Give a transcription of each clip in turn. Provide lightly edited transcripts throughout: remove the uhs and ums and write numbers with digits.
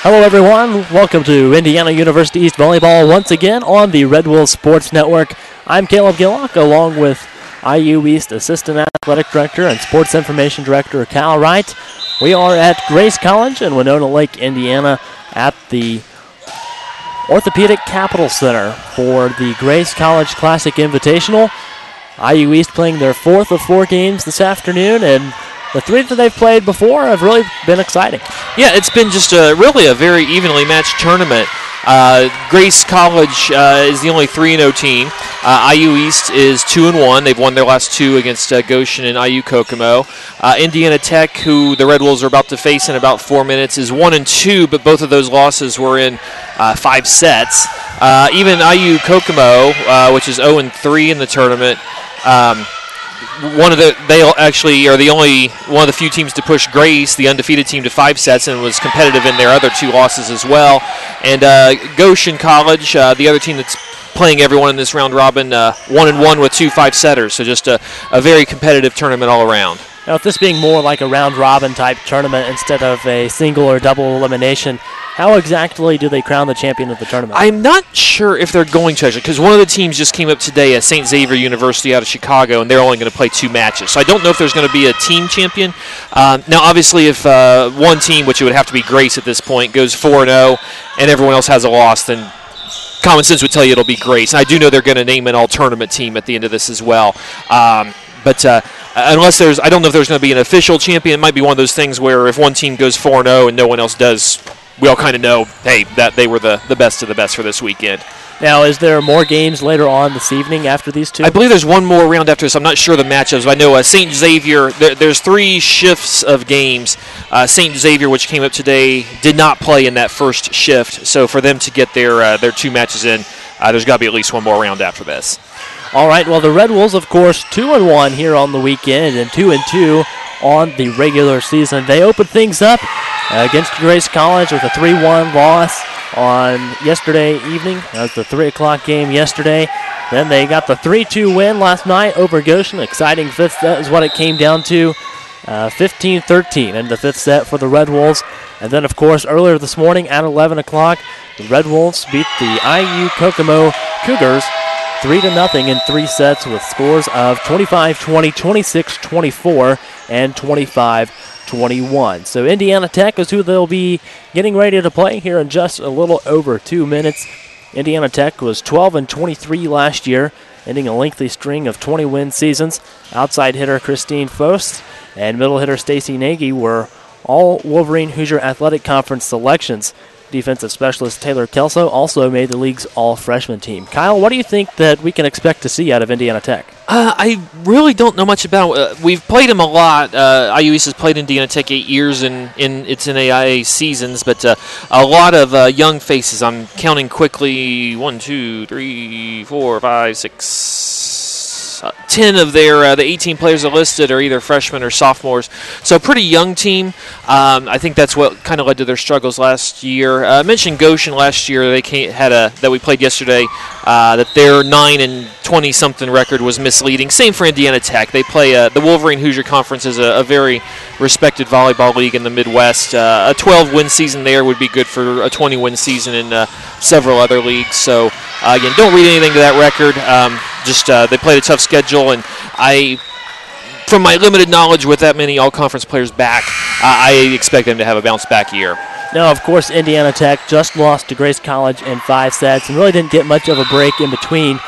Hello, everyone. Welcome to Indiana University East Volleyball once again on the Red Wolves Sports Network. I'm Caleb Gillock, along with IU East Assistant Athletic Director and Sports Information Director Cal Wright. We are at Grace College in Winona Lake, Indiana, at the Orthopedic Capital Center for the Grace College Classic Invitational. IU East playing their fourth of four games this afternoon, and the three that they've played before have really been exciting. Yeah, it's been just really a very evenly matched tournament. Grace College is the only 3-0 team. IU East is 2-1. They've won their last two against Goshen and IU Kokomo. Indiana Tech, who the Red Wolves are about to face in about 4 minutes, is 1-2, but both of those losses were in 5 sets. Even IU Kokomo, which is 0-3 in the tournament, they actually are the only one of the few teams to push Grace, the undefeated team, to 5 sets, and was competitive in their other 2 losses as well. And Goshen College, the other team that's playing everyone in this round robin, 1-1 with 2 5-setters. So just a very competitive tournament all around. Now, with this being more like a round robin type tournament instead of a single or double elimination, how exactly do they crown the champion of the tournament? I'm not sure if they're going to, actually, because one of the teams just came up today at St. Xavier University out of Chicago, and they're only going to play 2 matches. So I don't know if there's going to be a team champion. Now, obviously, if one team, which it would have to be Grace at this point, goes 4-0 and everyone else has a loss, then common sense would tell you it'll be Grace. And I do know they're going to name an all-tournament team at the end of this as well. But unless I don't know if there's going to be an official champion. It might be one of those things where if one team goes 4-0 and no one else does, we all kind of know, hey, that they were the best of the best for this weekend. Now, is there more games later on this evening after these two? I believe there's one more round after this. I'm not sure the matchups. I know St. Xavier, there's 3 shifts of games. St. Xavier, which came up today, did not play in that first shift. So for them to get their 2 matches in, there's got to be at least one more round after this. All right, well, the Red Wolves, of course, 2-1 here on the weekend and 2-2 on the regular season. They opened things up against Grace College with a 3-1 loss on yesterday evening. That was the 3 o'clock game yesterday. Then they got the 3-2 win last night over Goshen. Exciting fifth set is what it came down to. 15-13 in the 5th set for the Red Wolves. And then, of course, earlier this morning at 11 o'clock, the Red Wolves beat the IU Kokomo Cougars 3-0 in 3 sets with scores of 25-20, 26-24, and 25-21. So Indiana Tech is who they'll be getting ready to play here in just a little over 2 minutes. Indiana Tech was 12-23 last year, ending a lengthy string of 20-win seasons. Outside hitter Christine Fost and middle hitter Stacy Nagy were all Wolverine Hoosier Athletic Conference selections. Defensive specialist Taylor Kelso also made the league's all-freshman team. Kyle, what do you think that we can expect to see out of Indiana Tech? I really don't know much about. We've played them a lot. IU East has played Indiana Tech 8 years in its NAIA seasons, but a lot of young faces. I'm counting quickly. 1, 2, 3, 4, 5, 6, 10 of the 18 players that listed are either freshmen or sophomores. So a pretty young team. I think that's what kind of led to their struggles last year. I mentioned Goshen last year. That we played yesterday. That their 9-20-something record was misleading. Same for Indiana Tech. They play the Wolverine Hoosier Conference is a very respected volleyball league in the Midwest. A 12-win season there would be good for a 20-win season in several other leagues. So again, don't read anything to that record. They played a tough schedule, and from my limited knowledge with that many all-conference players back, I expect them to have a bounce-back year. Now, of course, Indiana Tech just lost to Grace College in 5 sets and really didn't get much of a break in between.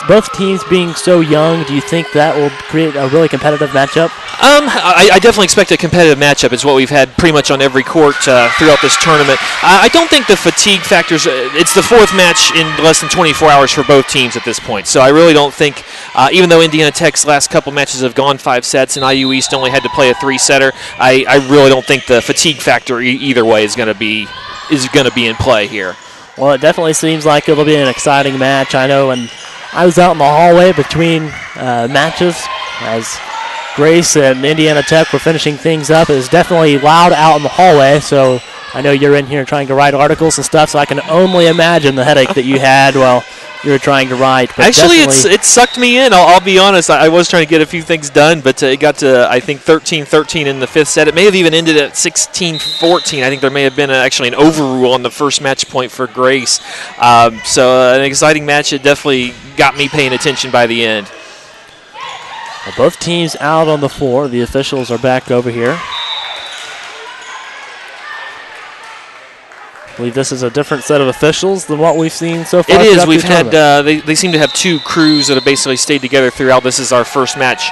Both teams being so young, do you think that will create a really competitive matchup? I definitely expect a competitive matchup. It's what we've had pretty much on every court throughout this tournament. I don't think the fatigue factors, it's the 4th match in less than 24 hours for both teams at this point. So I really don't think, even though Indiana Tech's last couple matches have gone 5 sets and IU East only had to play a 3-setter, I really don't think the fatigue factor either way is going to be in play here. Well, it definitely seems like it'll be an exciting match. I know, and I was out in the hallway between matches as Grace and Indiana Tech were finishing things up. It was definitely loud out in the hallway, so I know you're in here trying to write articles and stuff, so I can only imagine the headache that you had while you were trying to write. But actually, it sucked me in. I'll be honest. I was trying to get a few things done, but it got to, I think, 13-13 in the fifth set. It may have even ended at 16-14. I think there may have been actually an overrule on the first match point for Grace. So an exciting match. It definitely got me paying attention by the end. Well, both teams out on the floor. The officials are back over here. I believe this is a different set of officials than what we've seen so far. It is. We've had they seem to have two crews that have basically stayed together throughout. This is our first match.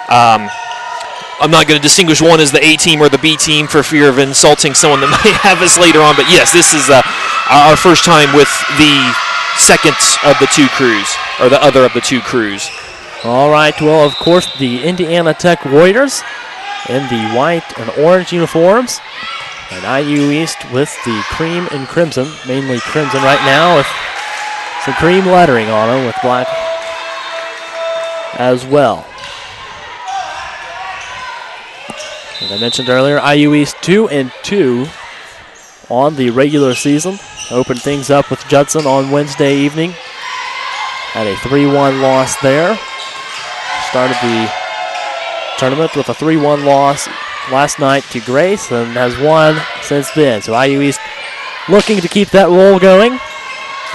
I'm not going to distinguish one as the A team or the B team for fear of insulting someone that might have us later on. But yes, this is our first time with the second of the two crews, or the other of the two crews. All right. Well, of course, the Indiana Tech Warriors in the white and orange uniforms. And IU East with the cream and crimson, mainly crimson right now with some cream lettering on them with black as well. As I mentioned earlier, IU East 2-2 on the regular season. Opened things up with Judson on Wednesday evening. Had a 3-1 loss there. Started the tournament with a 3-1 loss last night to Grace and has won since then. So IU East looking to keep that roll going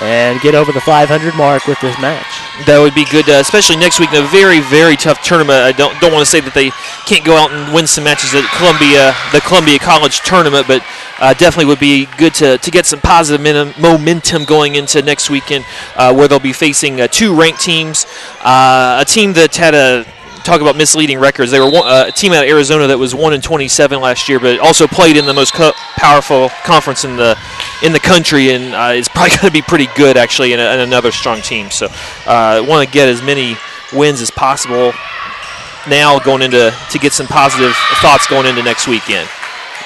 and get over the 500 mark with this match. That would be good, especially next week in a very, very tough tournament. I don't want to say that they can't go out and win some matches at the Columbia College tournament, but definitely would be good to get some positive momentum going into next weekend, where they'll be facing two ranked teams, a team that had talk about misleading records. They were a team out of Arizona that was 1-27 last year, but also played in the most powerful conference in the country, and it's probably going to be pretty good actually, and another strong team. So want to get as many wins as possible now going into to get some positive thoughts going into next weekend.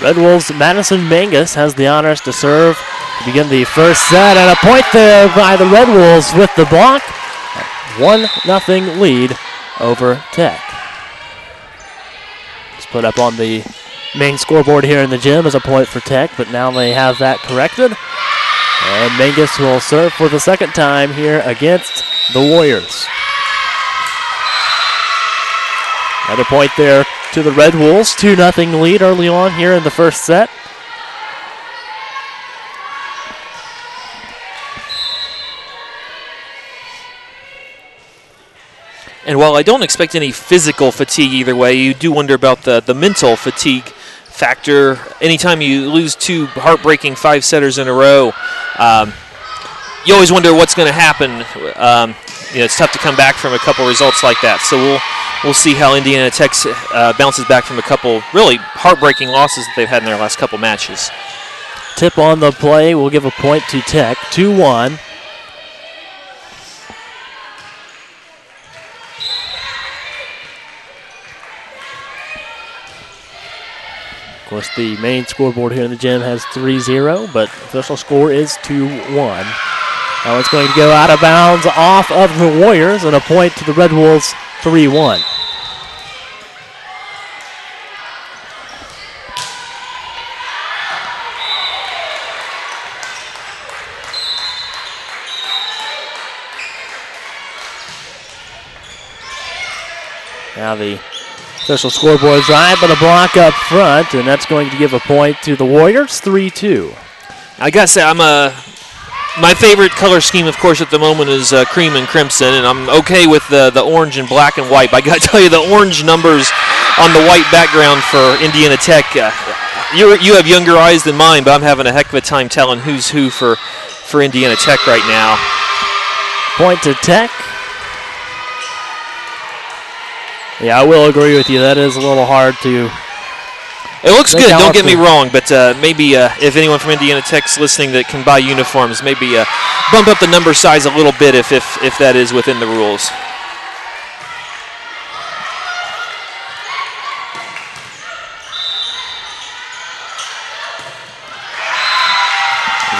Red Wolves' Madison Mangus has the honors to serve to begin the first set, and a point there by the Red Wolves with the block. 1-0 lead over Tech. It's put up on the main scoreboard here in the gym as a point for Tech, but now they have that corrected. And Mangus will serve for the second time here against the Warriors. Another point there to the Red Wolves. 2-0 lead early on here in the first set. And while I don't expect any physical fatigue either way, you do wonder about the mental fatigue factor. Anytime you lose two heartbreaking five-setters in a row, you always wonder what's going to happen. It's tough to come back from a couple results like that. So we'll see how Indiana Tech bounces back from a couple really heartbreaking losses that they've had in their last couple matches. Tip on the play will give a point to Tech, 2-1. Of course, the main scoreboard here in the gym has 3-0, but official score is 2-1. Now it's going to go out of bounds off of the Warriors, and a point to the Red Wolves, 3-1. Now the official scoreboard's right, but a block up front, and that's going to give a point to the Warriors, 3-2. I gotta say, my favorite color scheme, of course, at the moment is cream and crimson, and I'm okay with the orange and black and white. But I gotta tell you, the orange numbers on the white background for Indiana Tech, you have younger eyes than mine, but I'm having a heck of a time telling who's who for Indiana Tech right now. Point to Tech. Yeah, I will agree with you. That is a little hard to... It looks good, don't get me wrong, but maybe if anyone from Indiana Tech's listening that can buy uniforms, maybe bump up the number size a little bit if that is within the rules.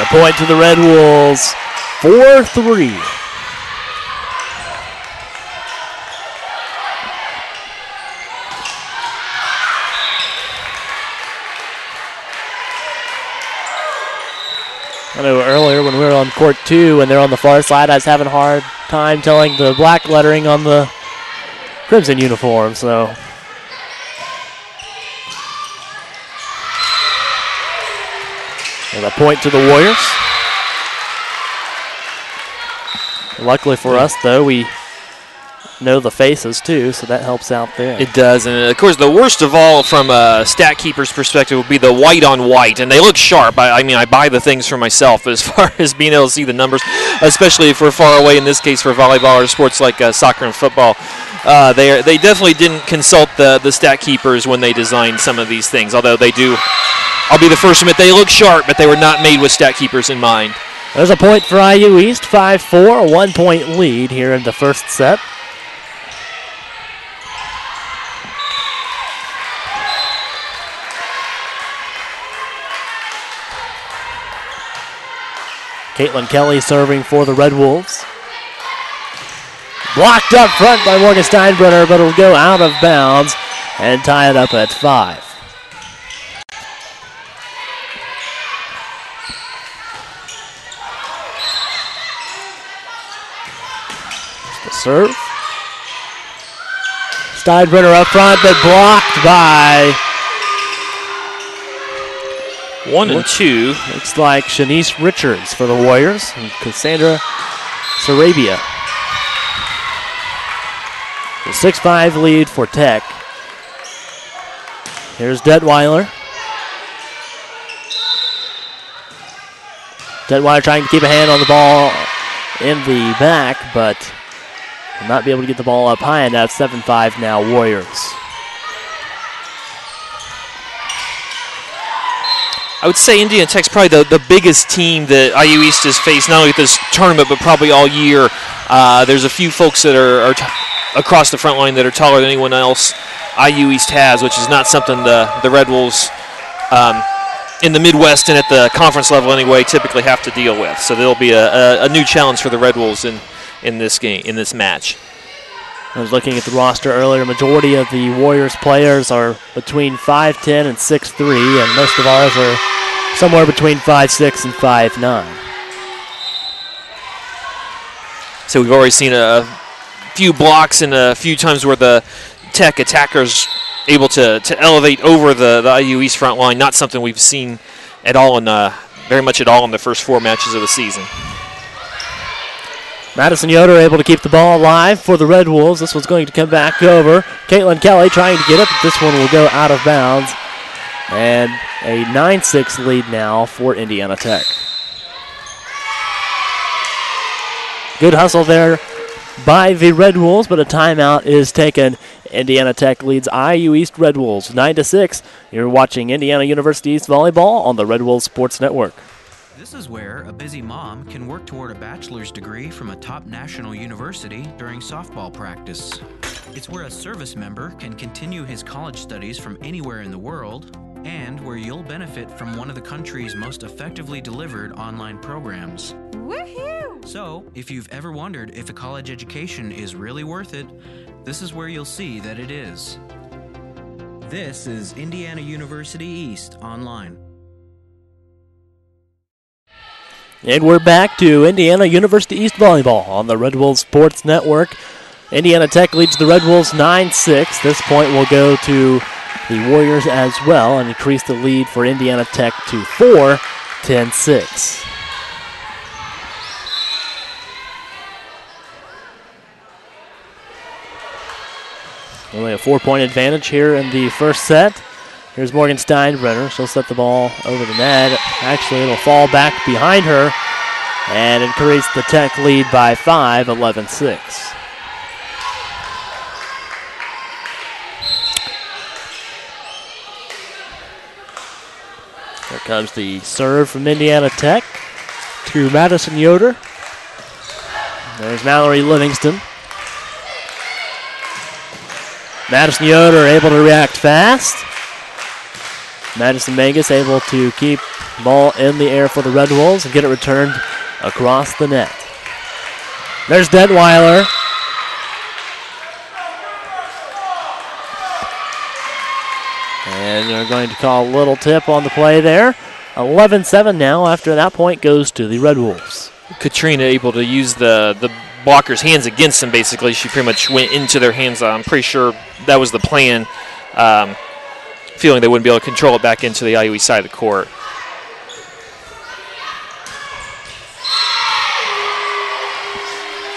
The point to the Red Wolves, 4-3. I know earlier when we were on court 2 and they're on the far side, I was having a hard time telling the black lettering on the Crimson uniform, so. And a point to the Warriors. Luckily for us, though, we know the faces, too, so that helps out there. It does, and of course, the worst of all from a stat keeper's perspective would be the white on white, and they look sharp. I mean, I buy the things for myself, but as far as being able to see the numbers, especially if we're far away, in this case for volleyball or sports like soccer and football, they definitely didn't consult the stat keepers when they designed some of these things, although they do, I'll be the first to admit, they look sharp, but they were not made with stat keepers in mind. There's a point for IU East, 5-4, a 1-point lead here in the first set. Caitlin Kelly serving for the Red Wolves. Blocked up front by Morgan Steinbrenner, but it'll go out of bounds and tie it up at 5. Serve. Steinbrenner up front, but blocked by 1 and 2. Looks like Shanice Richards for the Warriors and Cassandra Sarabia. The 6-5 lead for Tech. Here's Detweiler. Detweiler trying to keep a hand on the ball in the back, but will not be able to get the ball up high enough. 7-5 now, Warriors. I would say Indiana Tech's probably the biggest team that IU East has faced, not only at this tournament, but probably all year. There's a few folks that are across the front line that are taller than anyone else IU East has, which is not something the Red Wolves in the Midwest and at the conference level anyway typically have to deal with. So there'll be a new challenge for the Red Wolves in this game, in this match. I was looking at the roster earlier. Majority of the Warriors players are between 5'10 and 6'3", and most of ours are somewhere between 5'6 and 5'9. So we've already seen a few blocks and a few times where the Tech attackers able to elevate over the IU East front line. Not something we've seen at all very much at all in the first 4 matches of the season. Madison Yoder able to keep the ball alive for the Red Wolves. This one's going to come back over. Caitlin Kelly trying to get it, but this one will go out of bounds. And a 9-6 lead now for Indiana Tech. Good hustle there by the Red Wolves, but a timeout is taken. Indiana Tech leads IU East Red Wolves 9-6. You're watching Indiana University East Volleyball on the Red Wolves Sports Network. This is where a busy mom can work toward a bachelor's degree from a top national university during softball practice. It's where a service member can continue his college studies from anywhere in the world, and where you'll benefit from one of the country's most effectively delivered online programs. Woohoo! So, if you've ever wondered if a college education is really worth it, this is where you'll see that it is. This is Indiana University East Online. And we're back to Indiana University East Volleyball on the Red Wolves Sports Network. Indiana Tech leads the Red Wolves 9-6. This point will go to the Warriors as well and increase the lead for Indiana Tech to 10-6. Only a 4-point advantage here in the first set. Here's Morgan Steinbrenner. She'll set the ball over the net. Actually, it'll fall back behind her and increase the Tech lead by 5, 11-6. Here comes the serve from Indiana Tech to Madison Yoder. There's Mallory Livingston. Madison Yoder able to react fast. Madison Mangus able to keep the ball in the air for the Red Wolves and get it returned across the net. There's Detweiler. And they're going to call a little tip on the play there. 11-7 now after that point goes to the Red Wolves. Katrina able to use the blocker's hands against them, basically. She pretty much went into their hands. I'm pretty sure that was the plan, feeling they wouldn't be able to control it back into the IUE side of the court.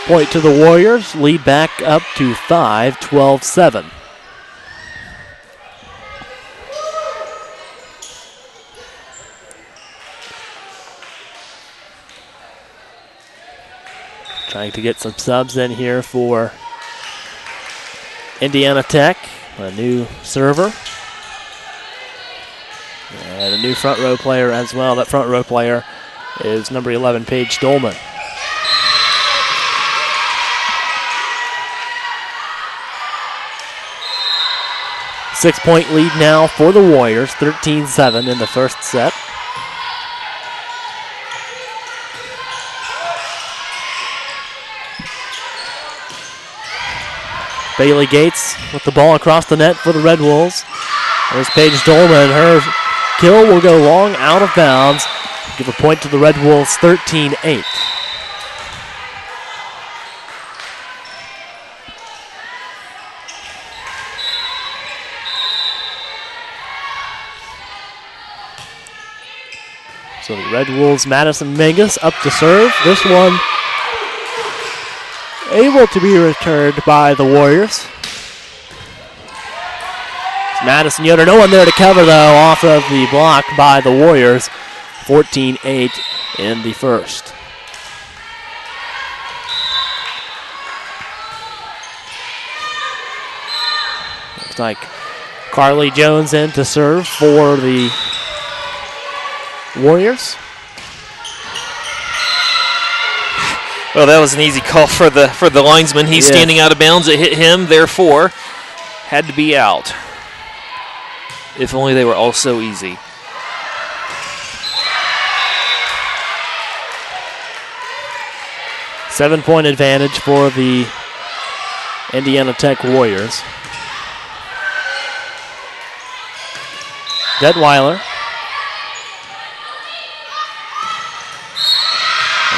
Point to the Warriors, lead back up to 5, 12-7. Trying to get some subs in here for Indiana Tech, a new server. And a new front row player as well. That front row player is number 11, Paige Dolman. Six-point lead now for the Warriors, 13-7 in the first set. Bailey Gates with the ball across the net for the Red Wolves. There's Paige Dolman. Her kill will go long out of bounds. Give a point to the Red Wolves, 13-8. So the Red Wolves, Madison Mingus up to serve. This one able to be returned by the Warriors. It's Madison Yoder, no one there to cover though, off of the block by the Warriors. 14-8 in the first. Looks like Carly Jones in to serve for the Warriors. Well, that was an easy call for the linesman. He's standing out of bounds. It hit him, therefore had to be out. If only they were all so easy. 7-point advantage for the Indiana Tech Warriors. Detweiler.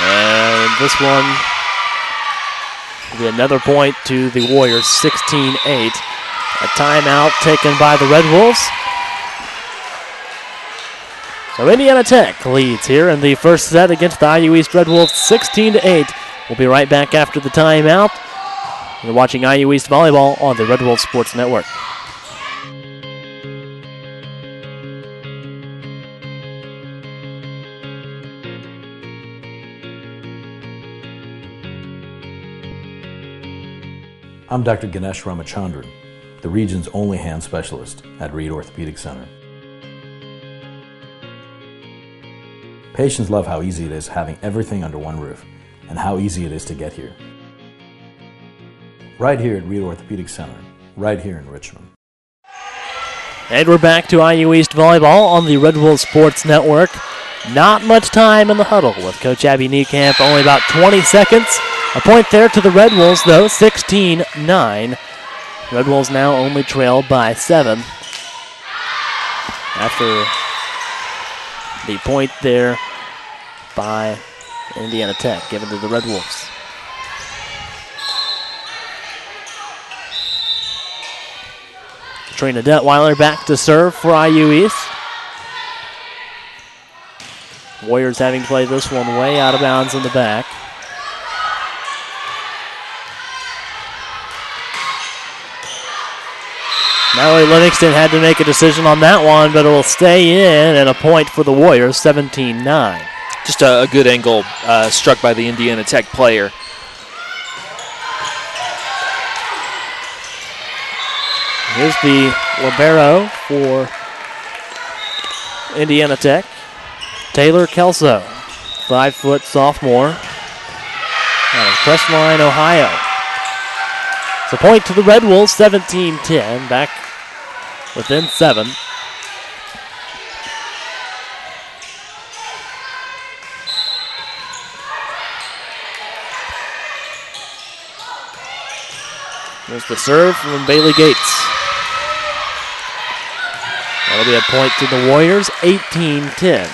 And this one will be another point to the Warriors, 16-8. A timeout taken by the Red Wolves. So Indiana Tech leads here in the first set against the IU East Red Wolves, 16-8. We'll be right back after the timeout. You're watching IU East Volleyball on the Red Wolves Sports Network. I'm Dr. Ganesh Ramachandran, the region's only hand specialist at Reed Orthopedic Center. Patients love how easy it is having everything under one roof and how easy it is to get here. Right here at Reed Orthopedic Center, right here in Richmond. And we're back to IU East Volleyball on the Red Wolves Sports Network. Not much time in the huddle with Coach Abby Niekamp, only about 20 seconds. A point there to the Red Wolves, though, 16-9. Red Wolves now only trail by 7. After the point there by Indiana Tech, given to the Red Wolves. Katrina Detweiler back to serve for IU East. Warriors having played this one way out of bounds in the back. Mallory Livingston had to make a decision on that one, but it will stay in, and a point for the Warriors, 17-9. Just a good angle struck by the Indiana Tech player. Here's the libero for Indiana Tech. Taylor Kelso, 5-foot sophomore out of Crestline, Ohio. It's a point to the Red Wolves, 17-10, back within 7. There's the serve from Bailey Gates. That'll be a point to the Warriors, 18-10.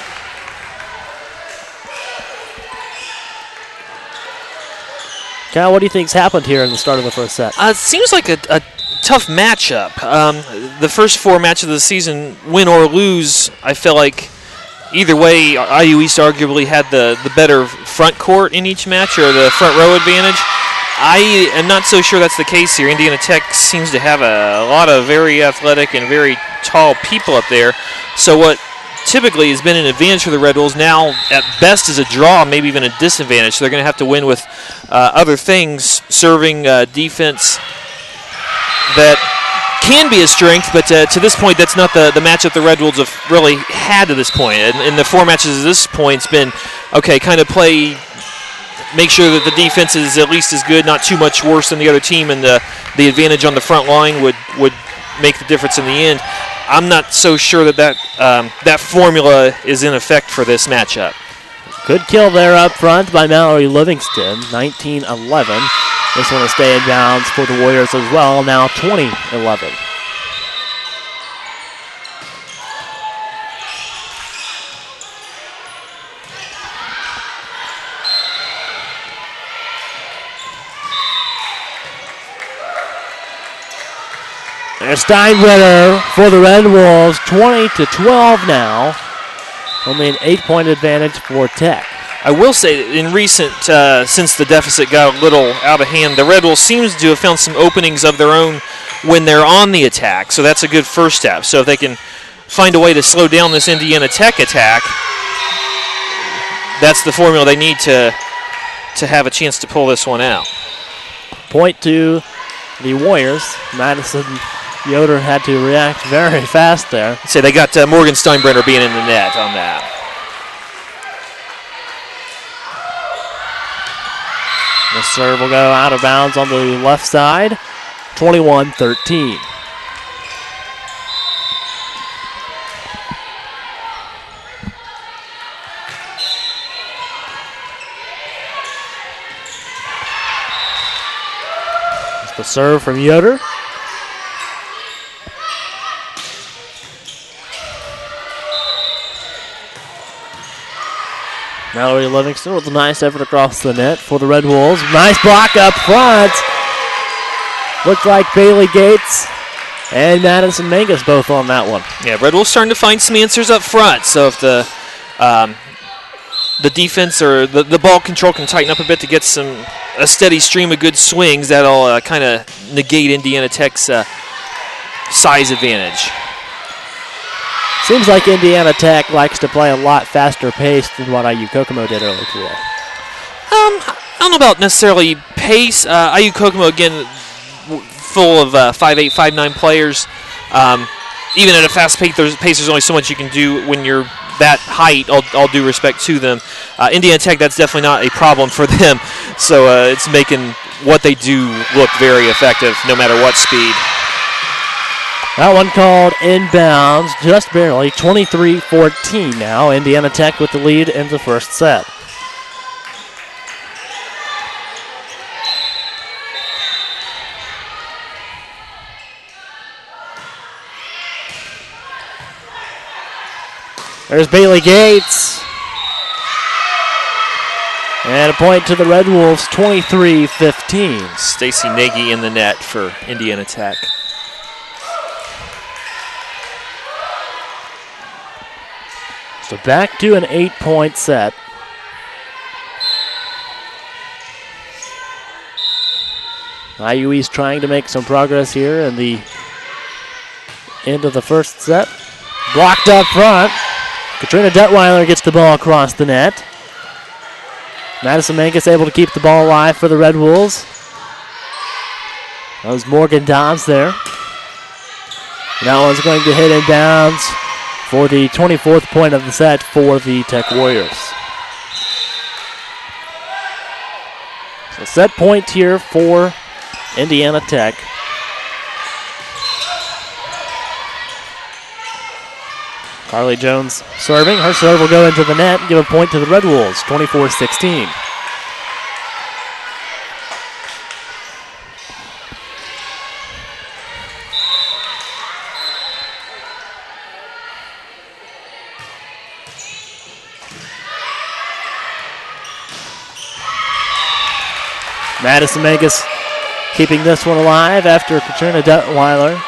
Kyle, what do you think's happened here in the start of the first set? It seems like a tough matchup. The first 4 matches of the season, win or lose, I feel like either way, IU East arguably had the better front court in each match or the front row advantage. I am not so sure that's the case here. Indiana Tech seems to have a lot of very athletic and very tall people up there. So what typically has been an advantage for the Red Wolves now at best is a draw, maybe even a disadvantage. So they're going to have to win with other things, serving, defense, that can be a strength, but to this point, that's not the matchup the Red Wolves have really had to this point. In the 4 matches at this point, it's been, okay, kind of play, make sure that the defense is at least as good, not too much worse than the other team, and the advantage on the front line would make the difference in the end. I'm not so sure that formula is in effect for this matchup. Good kill there up front by Mallory Livingston, 19-11. This one will stay in bounds for the Warriors as well, now 20-11. There's Steinbrenner for the Red Wolves, 20-12 now. Only an 8-point advantage for Tech. I will say that in recent, since the deficit got a little out of hand, the Red Wolves seems to have found some openings of their own when they're on the attack. So that's a good first step. So if they can find a way to slow down this Indiana Tech attack, that's the formula they need to have a chance to pull this one out. Point to the Warriors. Madison Yoder had to react very fast there. Say they got Morgan Steinbrenner being in the net on that. The serve will go out of bounds on the left side, 21-13. It's the serve from Yoder. Mallory Livingston with a nice effort across the net for the Red Wolves. Nice block up front. Looked like Bailey Gates and Madison Mangus both on that one. Yeah, Red Wolves starting to find some answers up front. So if the defense or the ball control can tighten up a bit to get a steady stream of good swings, that'll kind of negate Indiana Tech's size advantage. Seems like Indiana Tech likes to play a lot faster paced than what IU Kokomo did earlier today. I don't know about necessarily pace. IU Kokomo, again, full of 5'8", 5'9" players. Even at a fast pace, there's only so much you can do when you're that height, all due respect to them. Indiana Tech, that's definitely not a problem for them. So it's making what they do look very effective no matter what speed. That one called inbounds, just barely, 23-14 now. Indiana Tech with the lead in the first set. There's Bailey Gates. And a point to the Red Wolves, 23-15. Stacy Nagy in the net for Indiana Tech. So back to an 8-point set. IU East trying to make some progress here in the end of the first set. Blocked up front. Katrina Detweiler gets the ball across the net. Madison Mangus able to keep the ball alive for the Red Wolves. That was Morgan Dobbs there. That one's going to hit inbounds for the 24th point of the set for the Tech Warriors. So set point here for Indiana Tech. Carly Jones serving. Her serve will go into the net and give a point to the Red Wolves, 24-16. Madison Mangus keeping this one alive after Katrina Detweiler.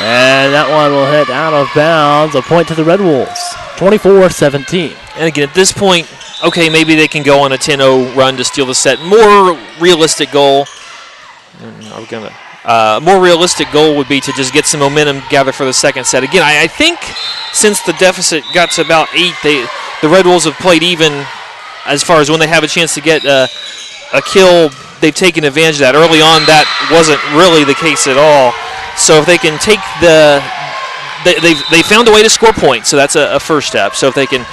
And that one will hit out of bounds. A point to the Red Wolves, 24-17. And again, at this point, okay, maybe they can go on a 10-0 run to steal the set. More realistic goal. More realistic goal would be to just get some momentum, gather for the second set. Again, I think since the deficit got to about 8, the Red Wolves have played even as far as when they have a chance to get a kill. They've taken advantage of that. Early on, that wasn't really the case at all. So if they can take they found a way to score points, so that's a first step. So if they can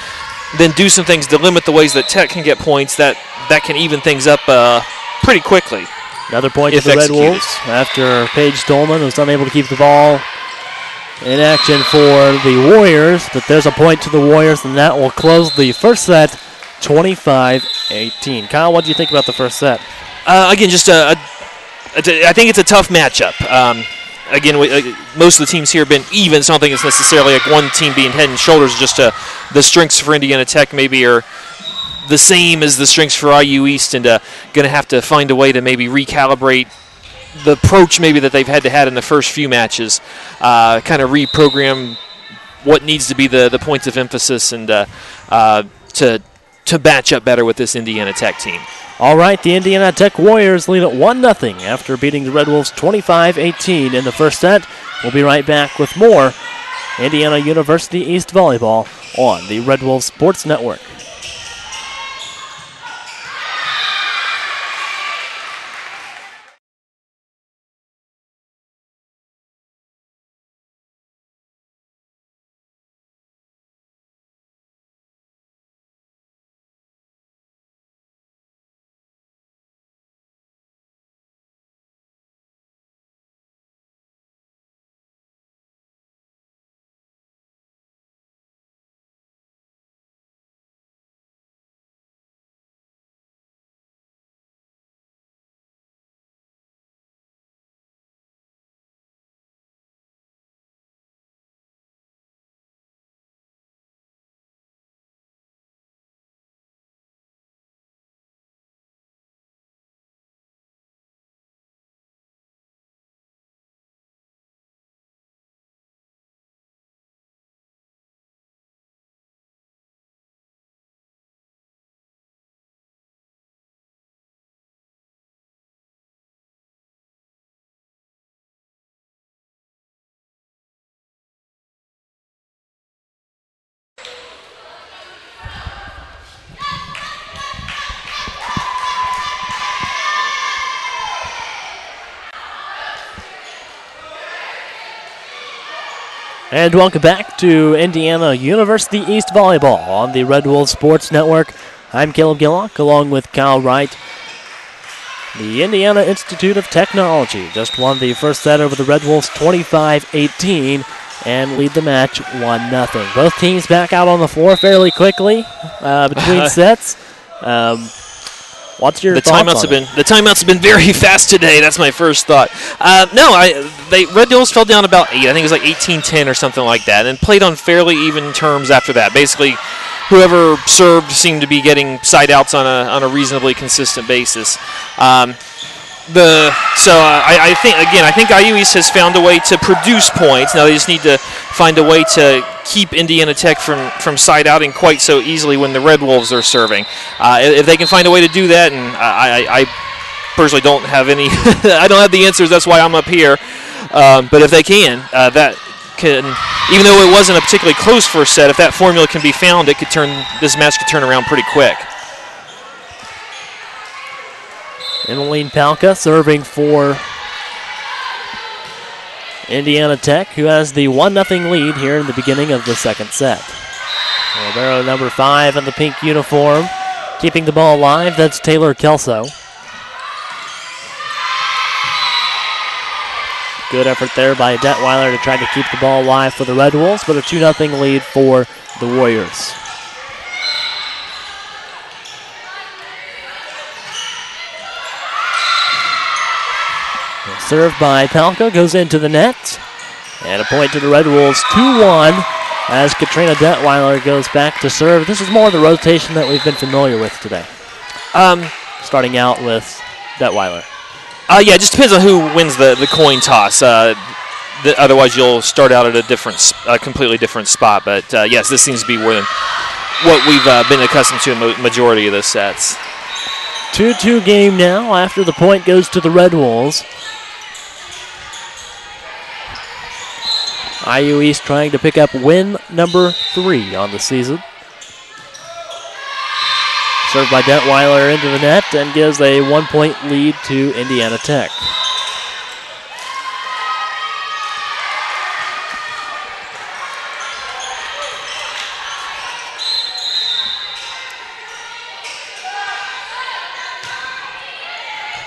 then do some things to limit the ways that Tech can get points, that can even things up pretty quickly. Another point to the Red Wolves after Paige Dolman was unable to keep the ball in action for the Warriors. But there's a point to the Warriors, and that will close the first set, 25-18. Kyle, what do you think about the first set? Again, just I think it's a tough matchup. Again, most of the teams here have been even, so I don't think it's necessarily like one team being head and shoulders. Just the strengths for Indiana Tech maybe are the same as the strengths for IU East, and going to have to find a way to maybe recalibrate the approach maybe that they've had in the first few matches, kind of reprogram what needs to be the points of emphasis, and to match up better with this Indiana Tech team. All right, the Indiana Tech Warriors lead at 1-0 after beating the Red Wolves 25-18 in the first set. We'll be right back with more Indiana University East Volleyball on the Red Wolves Sports Network. And welcome back to Indiana University East Volleyball on the Red Wolves Sports Network. I'm Caleb Gillock along with Kyle Wright. The Indiana Institute of Technology just won the first set over the Red Wolves 25-18 and lead the match 1-0. Both teams back out on the floor fairly quickly between sets. What's your thoughts on it? The timeouts have been very fast today. That's my first thought. Red Wolves fell down about 8. I think it was like 18-10 or something like that, and played on fairly even terms after that. Basically, whoever served seemed to be getting side outs on a reasonably consistent basis. I think IU East has found a way to produce points. Now they just need to find a way to keep Indiana Tech from side outing quite so easily when the Red Wolves are serving. If they can find a way to do that, and I personally don't have any, I don't have the answers. That's why I'm up here. But if they can, that can, even though it wasn't a particularly close first set, if that formula can be found, this match could turn around pretty quick. Emmeline Palka serving for Indiana Tech, who has the 1-0 lead here in the beginning of the second set. Libero number 5 in the pink uniform, keeping the ball alive. That's Taylor Kelso. Good effort there by Detweiler to try to keep the ball alive for the Red Wolves, but a 2-0 lead for the Warriors. Served by Palka, goes into the net. And a point to the Red Wolves, 2-1, as Katrina Detweiler goes back to serve. This is more of the rotation that we've been familiar with today. starting out with Detweiler? Yeah, it just depends on who wins the coin toss. Otherwise, you'll start out at a completely different spot. But yes, this seems to be what we've been accustomed to in the majority of the sets. 2-2 game now after the point goes to the Red Wolves. IU East trying to pick up win number 3 on the season. Served by Detweiler into the net and gives a 1-point lead to Indiana Tech.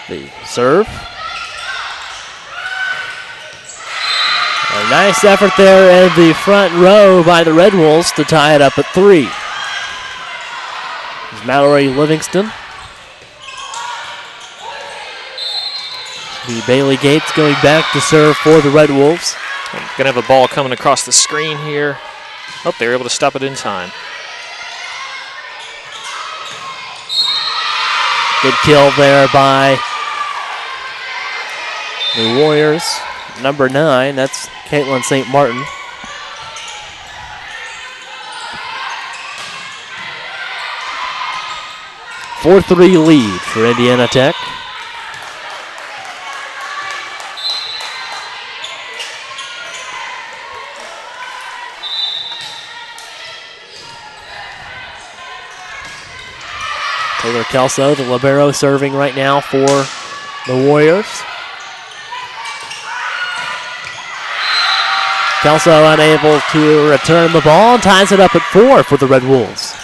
The serve. A nice effort there in the front row by the Red Wolves to tie it up at 3. Mallory Livingston. The Bailey Gates going back to serve for the Red Wolves. Going to have a ball coming across the screen here. Oh, they were able to stop it in time. Good kill there by the Warriors. Number 9, that's Caitlin St. Martin. 4-3 lead for Indiana Tech. Taylor Kelso, the libero, serving right now for the Warriors. Kelso unable to return the ball and ties it up at 4 for the Red Wolves.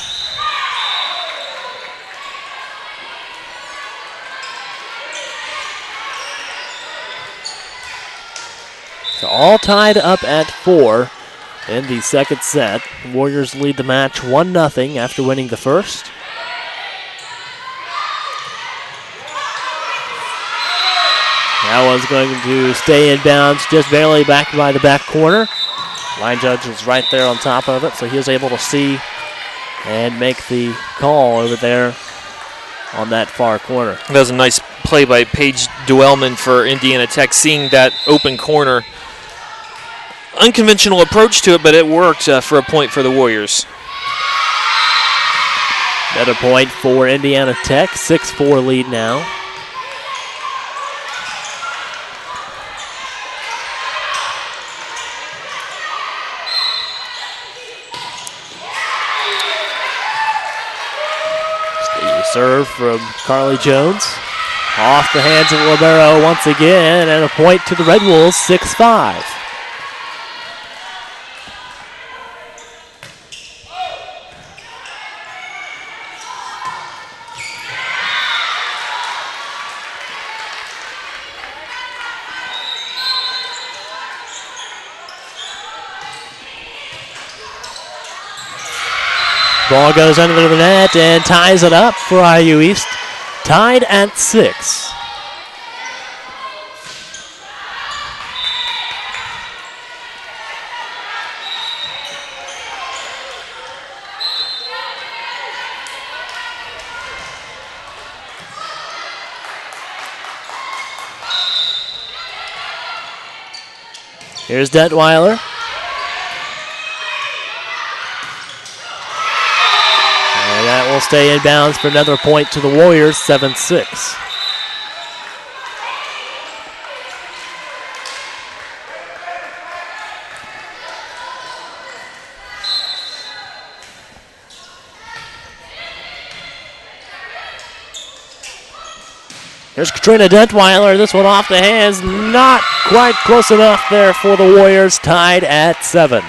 So all tied up at 4 in the second set. The Warriors lead the match 1-0 after winning the first. That one's going to stay in bounds just barely back by the back corner. Line judge was right there on top of it, so he was able to see and make the call over there on that far corner. That was a nice play by Paige Duellman for Indiana Tech, seeing that open corner. Unconventional approach to it, but it worked for a point for the Warriors. Another point for Indiana Tech, 6-4 lead now. Serve from Carly Jones. Off the hands of the libero once again, and a point to the Red Wolves, 6-5. Ball goes under the net and ties it up for IU East. Tied at 6. Here's Detweiler. That will stay in bounds for another point to the Warriors, 7-6. Here's Katrina Detweiler. This one off the hands. Not quite close enough there for the Warriors, tied at 7.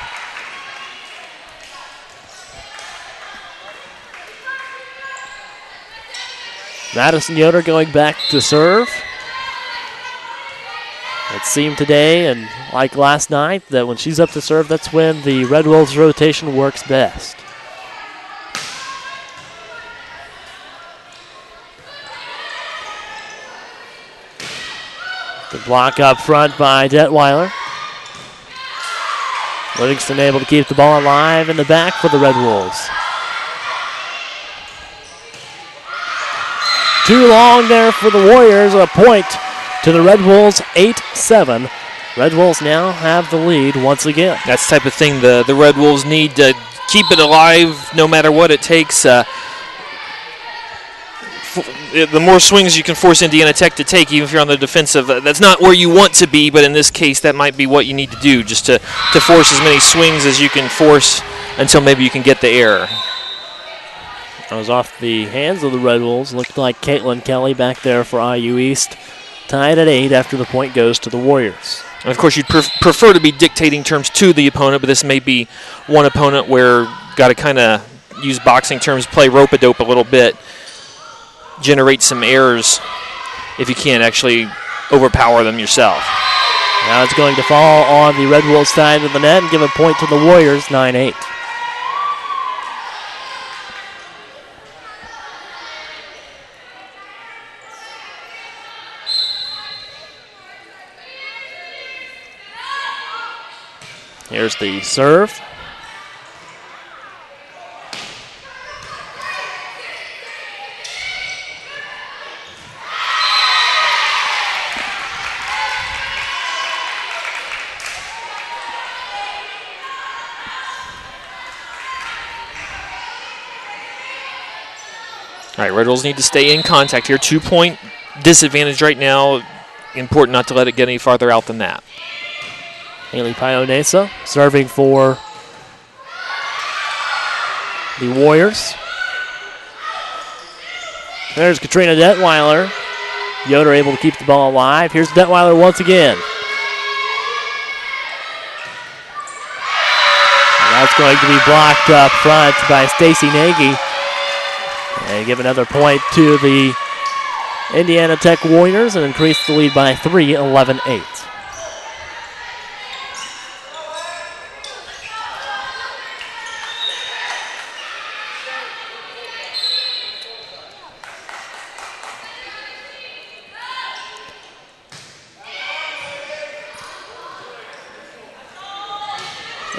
Madison Yoder going back to serve. It seemed today, and like last night, that when she's up to serve, that's when the Red Wolves rotation works best. The block up front by Detweiler. Livingston able to keep the ball alive in the back for the Red Wolves. too long there for the Warriors. A point to the Red Wolves, 8-7. Red Wolves now have the lead once again. That's the type of thing the Red Wolves need to keep it alive no matter what it takes. The more swings you can force Indiana Tech to take, even if you're on the defensive, that's not where you want to be, but in this case, that might be what you need to do, just to force as many swings as you can force until maybe you can get the error. That was off the hands of the Red Wolves. Looked like Caitlin Kelly back there for IU East. Tied at 8 after the point goes to the Warriors. And of course, you'd prefer to be dictating terms to the opponent, but this may be one opponent where got to kind of use boxing terms, play rope-a-dope a little bit, generate some errors if you can't actually overpower them yourself. Now it's going to fall on the Red Wolves side of the net and give a point to the Warriors, 9-8. Here's the serve. All right, Red Wolves need to stay in contact here. 2-point disadvantage right now. Important not to let it get any farther out than that. Haley Pionesa serving for the Warriors. There's Katrina Detweiler. Yoder able to keep the ball alive. Here's Detweiler once again. And that's going to be blocked up front by Stacy Nagy. And give another point to the Indiana Tech Warriors and increase the lead by 3, 11-8.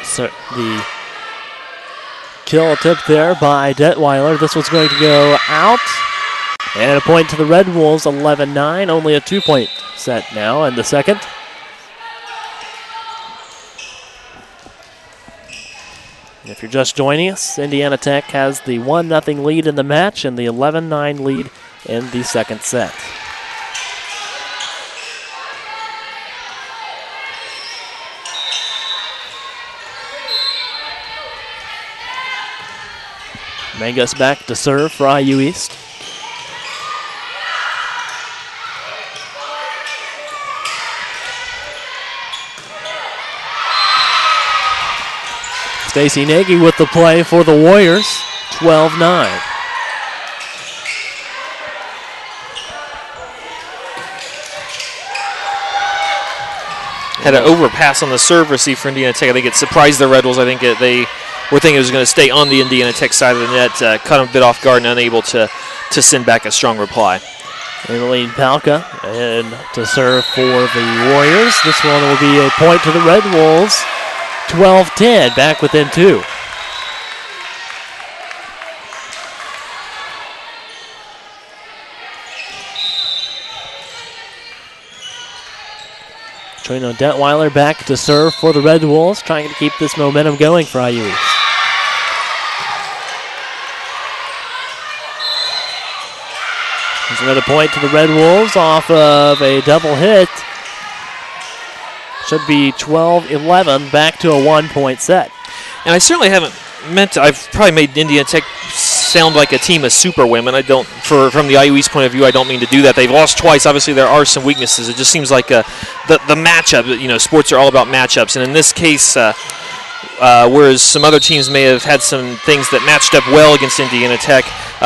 So the kill attempt there by Detweiler. This one's going to go out. And a point to the Red Wolves, 11-9. Only a 2-point set now in the second. If you're just joining us, Indiana Tech has the 1-0 lead in the match and the 11-9 lead in the second set. Mangus back to serve for IU East. Stacy Nagy with the play for the Warriors, 12-9. Had an overpass on the serve receive for Indiana Tech. I think it surprised the Red Wolves. I think they were thinking it was going to stay on the Indiana Tech side of the net, cut them a bit off guard and unable to send back a strong reply. Annalene Palka and to serve for the Warriors. This one will be a point to the Red Wolves. 12-10, back within 2. Trina Detweiler back to serve for the Red Wolves, trying to keep this momentum going for IU East. There's another point to the Red Wolves off of a double hit. Should be 12-11, back to a 1-point set. And I certainly haven't meant to, I've probably made Indiana Tech sound like a team of super women. I don't, from the IU East point of view, I don't mean to do that. They've lost twice. Obviously, there are some weaknesses. It just seems like the matchup, you know, sports are all about matchups. And in this case, whereas some other teams may have had some things that matched up well against Indiana Tech,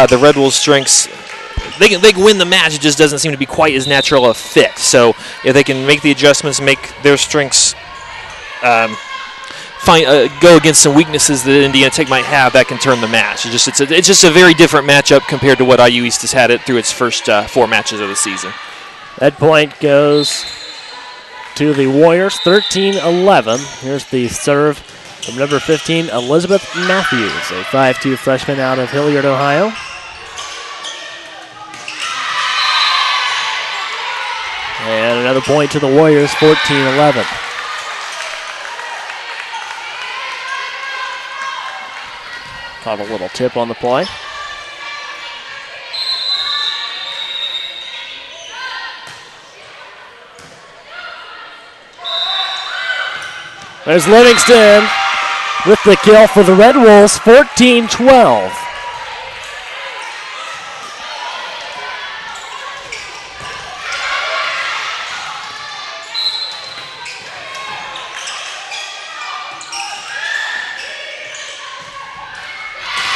the Red Wolves' strengths, they can win the match. It just doesn't seem to be quite as natural a fit. So if they can make the adjustments, make their strengths go against some weaknesses that Indiana Tech might have, that can turn the match. It's just a very different matchup compared to what IU East has had it through its first 4 matches of the season. That point goes to the Warriors, 13-11. Here's the serve from number 15, Elizabeth Matthews, a 5'2 freshman out of Hilliard, Ohio. another point to the Warriors, 14-11. Caught a little tip on the play. There's Livingston with the kill for the Red Wolves, 14-12.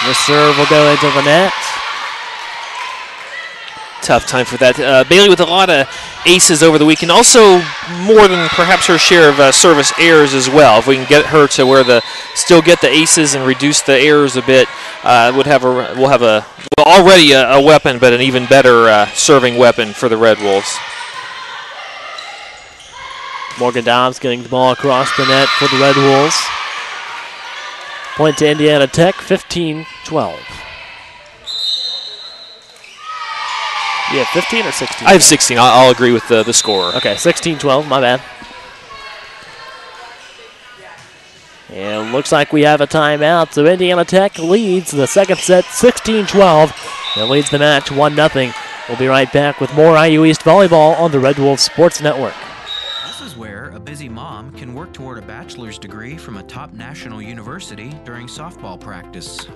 The serve will go into the net. Tough time for that. Bailey with a lot of aces over the weekend. Also, more than perhaps her share of service errors as well. If we can get her to where still get the aces and reduce the errors a bit, we'll have already a weapon, but an even better serving weapon for the Red Wolves. Morgan Dobbs getting the ball across the net for the Red Wolves. Point to Indiana Tech, 15-12. You have 15 or 16? I have 16. I'll agree with the scorer. Okay, 16-12, my bad. And looks like we have a timeout, so Indiana Tech leads the second set 16-12. It leads the match 1-0. We'll be right back with more IU East volleyball on the Red Wolves Sports Network. This is where a busy mom can work toward a bachelor's degree from a top national university during softball practice.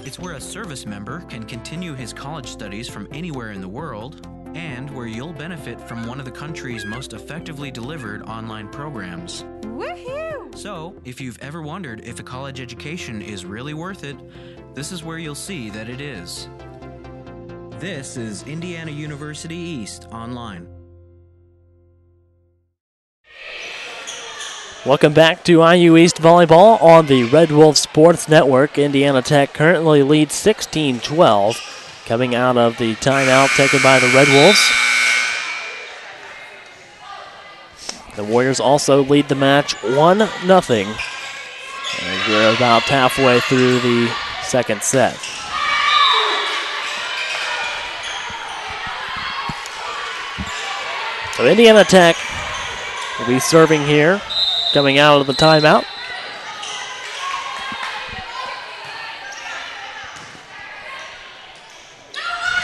It's where a service member can continue his college studies from anywhere in the world, and where you'll benefit from one of the country's most effectively delivered online programs. Woohoo! So, if you've ever wondered if a college education is really worth it, this is where you'll see that it is. This is Indiana University East Online. Welcome back to IU East volleyball on the Red Wolves Sports Network. Indiana Tech currently leads 16-12, coming out of the timeout taken by the Red Wolves. The Warriors also lead the match 1-0. And we're about halfway through the second set. So Indiana Tech will be serving here, coming out of the timeout.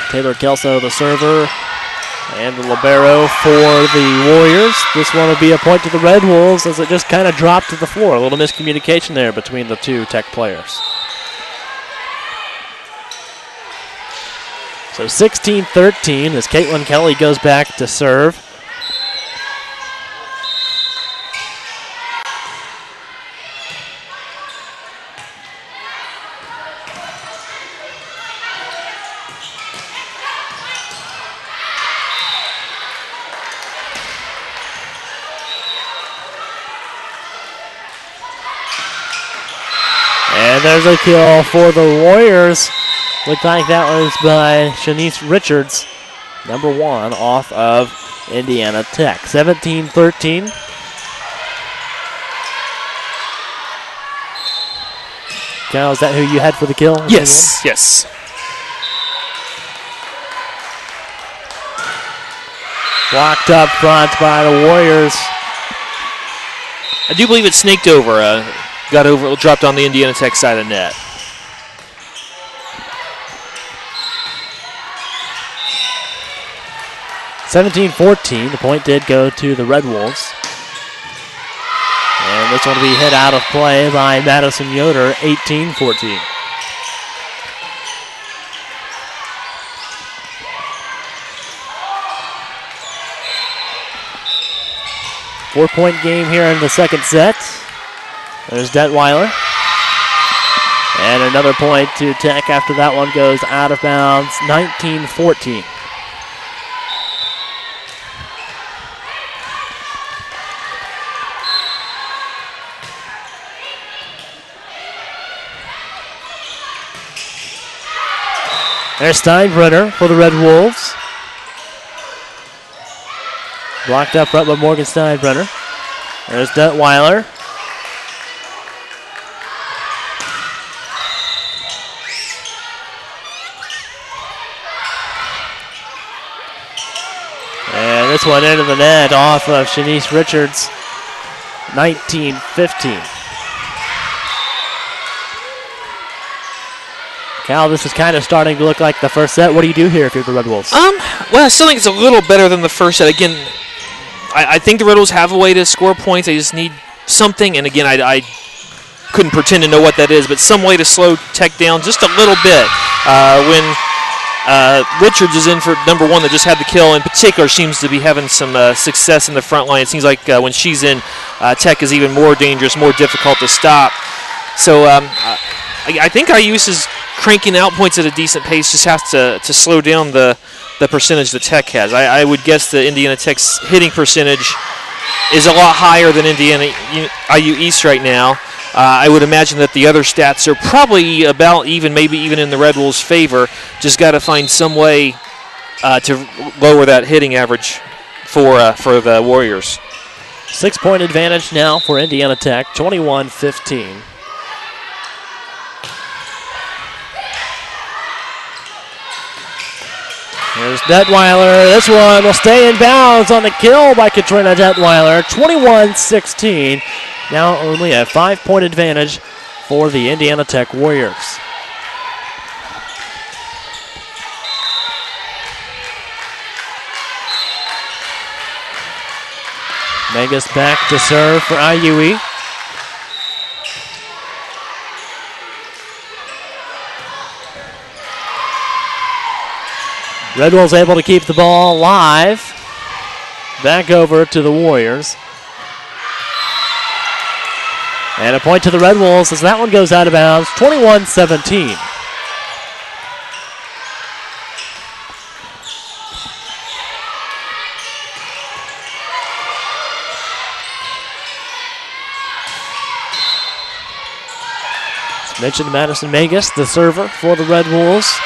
Taylor Kelso, the server, and the libero for the Warriors. This one will be a point to the Red Wolves as it just kind of dropped to the floor. A little miscommunication there between the two Tech players. So 16-13 as Caitlin Kelly goes back to serve. And there's a kill for the Warriors. Looked like that was by Shanice Richards, number 1 off of Indiana Tech. 17-13. Kyle, is that who you had for the kill? Yes, yes. Blocked up front by the Warriors. I do believe it snaked over. Got over, dropped on the Indiana Tech side of the net. The point did go to the Red Wolves. And this one will be hit out of play by Madison Yoder, 18-14. Four-point game here in the second set. There's Detweiler. And another point to Tech after that one goes out of bounds, 19-14. There's Steinbrenner for the Red Wolves. Blocked up front by Morgan Steinbrenner. There's Detweiler. And And this one into the net off of Shanice Richards. 19-15. Cal, this is kind of starting to look like the first set. What do you do here if you're the Red Wolves? Well, I still think it's a little better than the first set. Again, I think the Red Wolves have a way to score points. They just need something. And again, I couldn't pretend to know what that is, but some way to slow Tech down just a little bit. When Richards is in for number one that just had the kill, in particular, seems to be having some success in the front line. It seems like when she's in, Tech is even more dangerous, more difficult to stop. So I think IU's is cranking out points at a decent pace, just has to slow down the percentage that Tech has. I would guess that Indiana Tech's hitting percentage is a lot higher than Indiana IU East right now. I would imagine that the other stats are probably about even, maybe even in the Red Wolves' favor. Just got to find some way to lower that hitting average for the Warriors. 6-point advantage now for Indiana Tech, 21-15. Here's Detweiler. This one will stay in bounds on the kill by Katrina Detweiler, 21-16. Now only a 5-point advantage for the Indiana Tech Warriors. Megas back to serve for IUE. Red Wolves able to keep the ball alive. Back over to the Warriors. And a point to the Red Wolves as that one goes out of bounds, 21-17. As mentioned, Madison Magus, the server for the Red Wolves.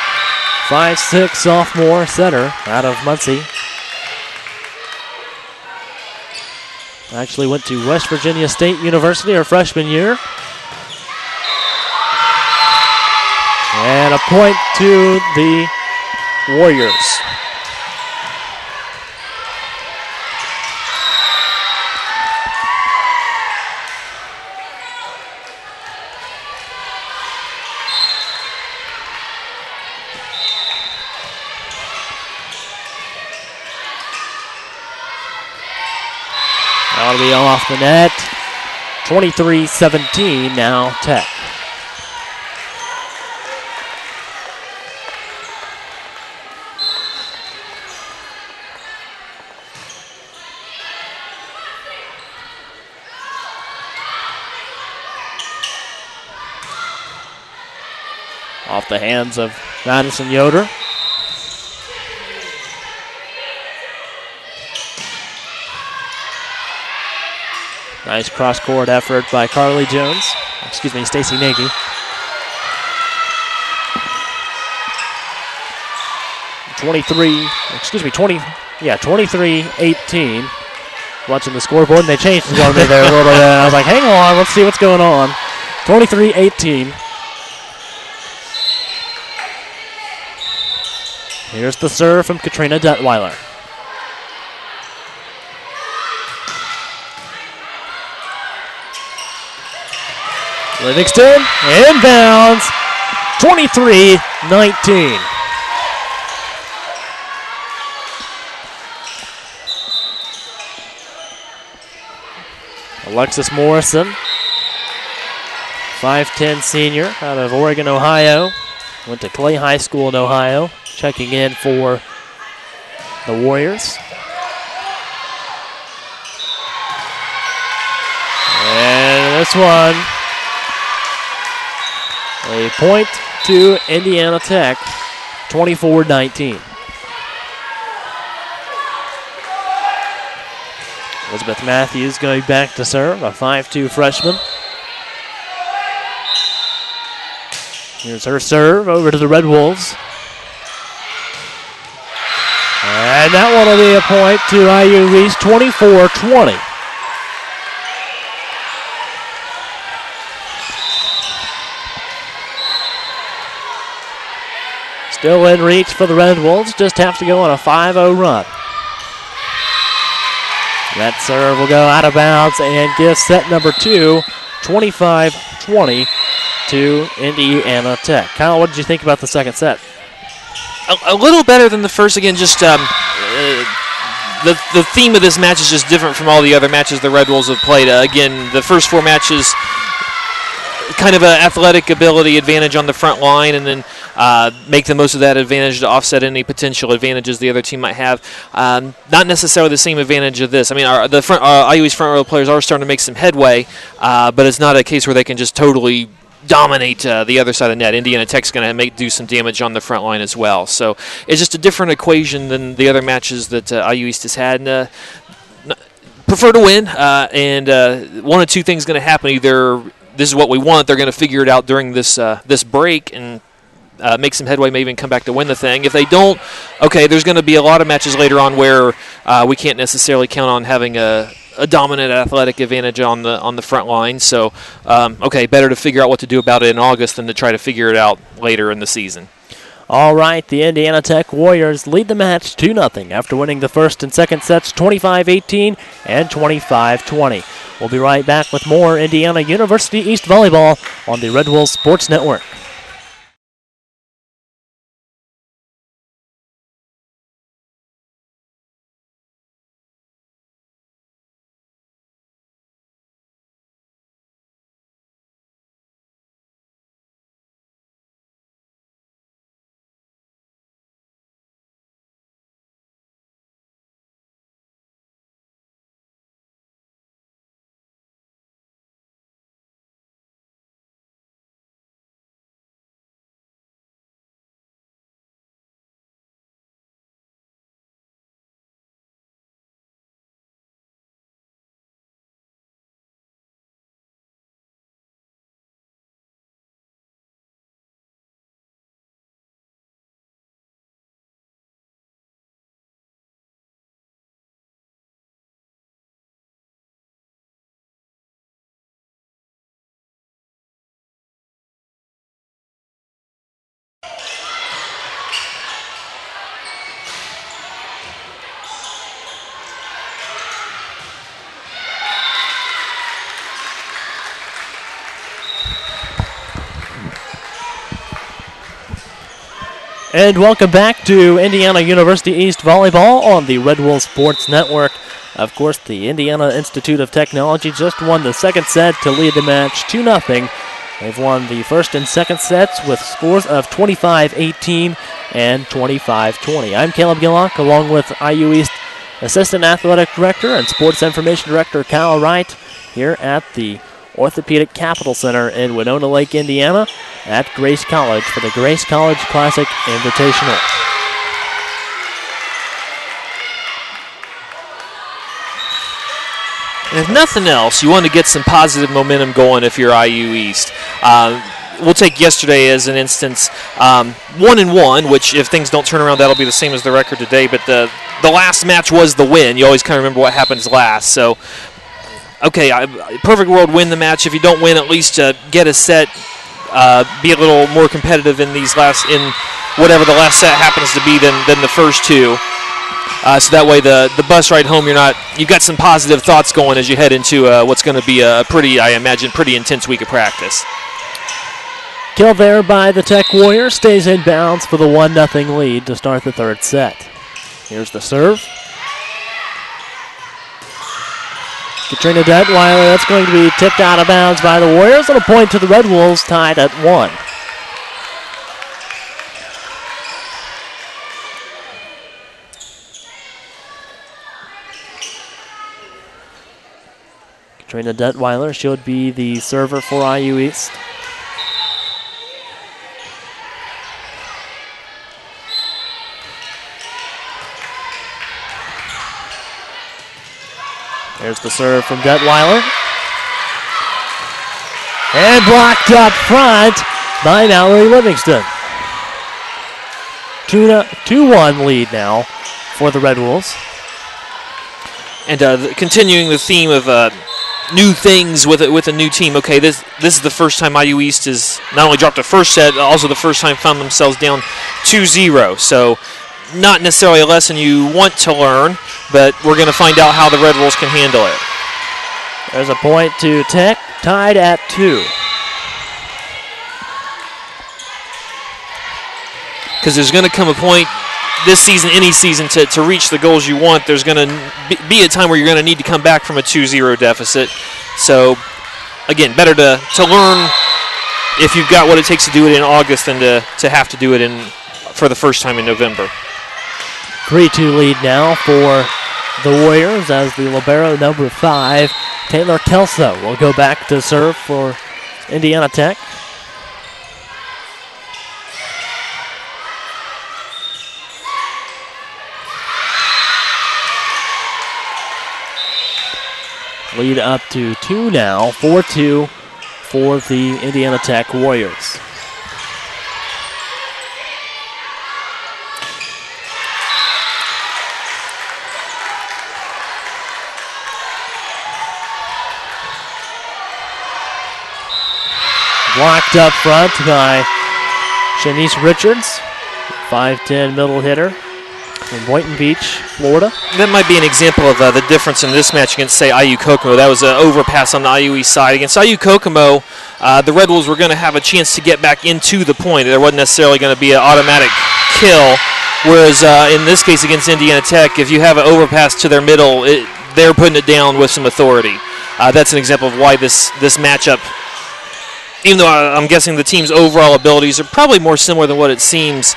5'6" sophomore setter out of Muncie. Actually went to West Virginia State University her freshman year. And a point to the Warriors. That'll be off the net. 23-17 now Tech. Off the hands of Madison Yoder. Nice cross-court effort by Carly Jones. Excuse me, Stacy Nagy. Yeah, 23-18. Watching the scoreboard, and they changed it on me there a little bit. I was like, hang on, let's see what's going on. 23-18. Here's the serve from Katrina Detweiler. Livingston, inbounds, 23-19. Alexis Morrison, 5'10" senior out of Oregon, Ohio. Went to Clay High School in Ohio, checking in for the Warriors. And this one, a point to Indiana Tech, 24-19. Elizabeth Matthews going back to serve, a 5'2" freshman. Here's her serve over to the Red Wolves. And that one will be a point to IU East, 24-20. Still in reach for the Red Wolves, just have to go on a 5-0 run. That serve will go out of bounds and give set number 2, 25-20 to Indiana Tech. Kyle, what did you think about the second set? A little better than the first. Again, just the theme of this match is just different from all the other matches the Red Wolves have played. Again, the first 4 matches, kind of an athletic ability advantage on the front line, and then make the most of that advantage to offset any potential advantages the other team might have. Not necessarily the same advantage of this. I mean, IU's front row players are starting to make some headway, but it's not a case where they can just totally dominate the other side of the net. Indiana Tech's going to do some damage on the front line as well. So it's just a different equation than the other matches that IU East has had. And, prefer to win, and one of two things going to happen. Either this is what we want, they're going to figure it out during this break and make some headway, maybe even come back to win the thing. If they don't, okay, there's going to be a lot of matches later on where we can't necessarily count on having a dominant athletic advantage on the front line. So, okay, better to figure out what to do about it in August than to try to figure it out later in the season. All right, the Indiana Tech Warriors lead the match 2-0 after winning the first and second sets 25-18 and 25-20. We'll be right back with more Indiana University East Volleyball on the Red Wolves Sports Network. And welcome back to Indiana University East Volleyball on the Red Wolves Sports Network. Of course, the Indiana Institute of Technology just won the second set to lead the match 2-0. They've won the first and second sets with scores of 25-18 and 25-20. I'm Caleb Gillock, along with IU East Assistant Athletic Director and Sports Information Director Kyle Wright here at the Orthopedic Capital Center in Winona Lake, Indiana, at Grace College for the Grace College Classic Invitational. And if nothing else, you want to get some positive momentum going if you're IU East. We'll take yesterday as an instance, 1-1, which if things don't turn around, that'll be the same as the record today. But the last match was the win. You always kind of remember what happens last. So, okay, perfect world, win the match. If you don't win, at least get a set, be a little more competitive in whatever the last set happens to be than the first two. So that way the bus ride home, you've got some positive thoughts going as you head into what's going to be a pretty intense week of practice. Kill there by the Tech Warriors, stays in bounds for the 1-0 lead to start the third set. Here's the serve. Katrina Detweiler, that's going to be tipped out of bounds by the Warriors. It'll point to the Red Wolves, tied at 1. Katrina Detweiler should be the server for IU East. There's the serve from Detweiler. And blocked up front by Mallory Livingston. 2-1 lead now for the Red Wolves. And continuing the theme of new things with a new team. Okay, this is the first time IU East has not only dropped a first set, also the first time found themselves down 2-0. So not necessarily a lesson you want to learn, but we're going to find out how the Red Wolves can handle it. There's a point to Tech, tied at 2. Because there's going to come a point this season, any season, to reach the goals you want. There's going to be a time where you're going to need to come back from a 2-0 deficit. So, again, better to learn if you've got what it takes to do it in August than to have to do it for the first time in November. 3-2 lead now for the Warriors as the libero number 5, Taylor Kelso, will go back to serve for Indiana Tech. Lead up to 2 now, 4-2 for the Indiana Tech Warriors. Blocked up front by Shanice Richards, 5'10" middle hitter from Boynton Beach, Florida. That might be an example of the difference in this match against, say, IU Kokomo. That was an overpass on the IU East side. Against IU Kokomo, the Red Wolves were going to have a chance to get back into the point. There wasn't necessarily going to be an automatic kill, whereas in this case against Indiana Tech, if you have an overpass to their middle, they're putting it down with some authority. That's an example of why this matchup, even though I'm guessing the team's overall abilities are probably more similar than what it seems,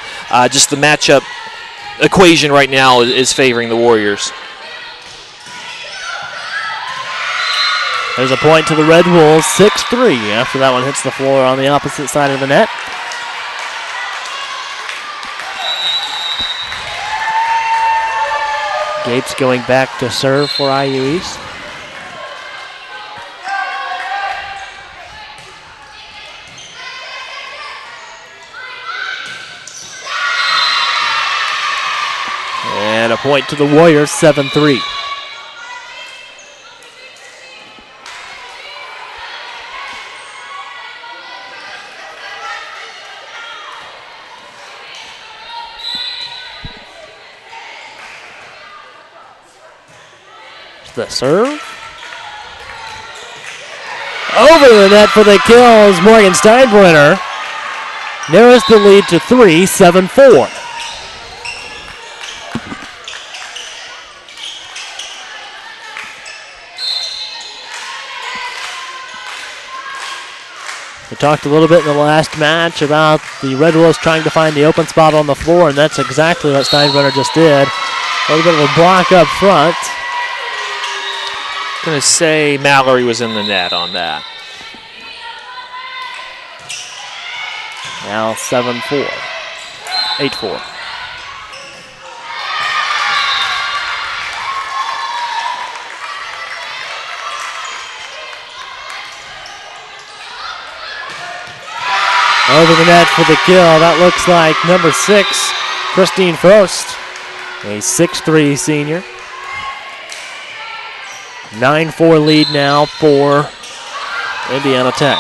just the matchup equation right now is favoring the Warriors. There's a point to the Red Wolves, 6-3, after that one hits the floor on the opposite side of the net. Gates going back to serve for IU East. And a point to the Warriors, 7-3. The serve. Over the net for the kill is Morgan Steinbrenner. Narrows the lead to 3, 7-4. We talked a little bit in the last match about the Red Wolves trying to find the open spot on the floor, and that's exactly what Steinbrenner just did. A little bit of a block up front. I'm going to say Mallory was in the net on that. Now 7-4. 8-4. Over the net for the kill. That looks like number 6, Christine Frost, a 6'3" senior. 9-4 lead now for Indiana Tech.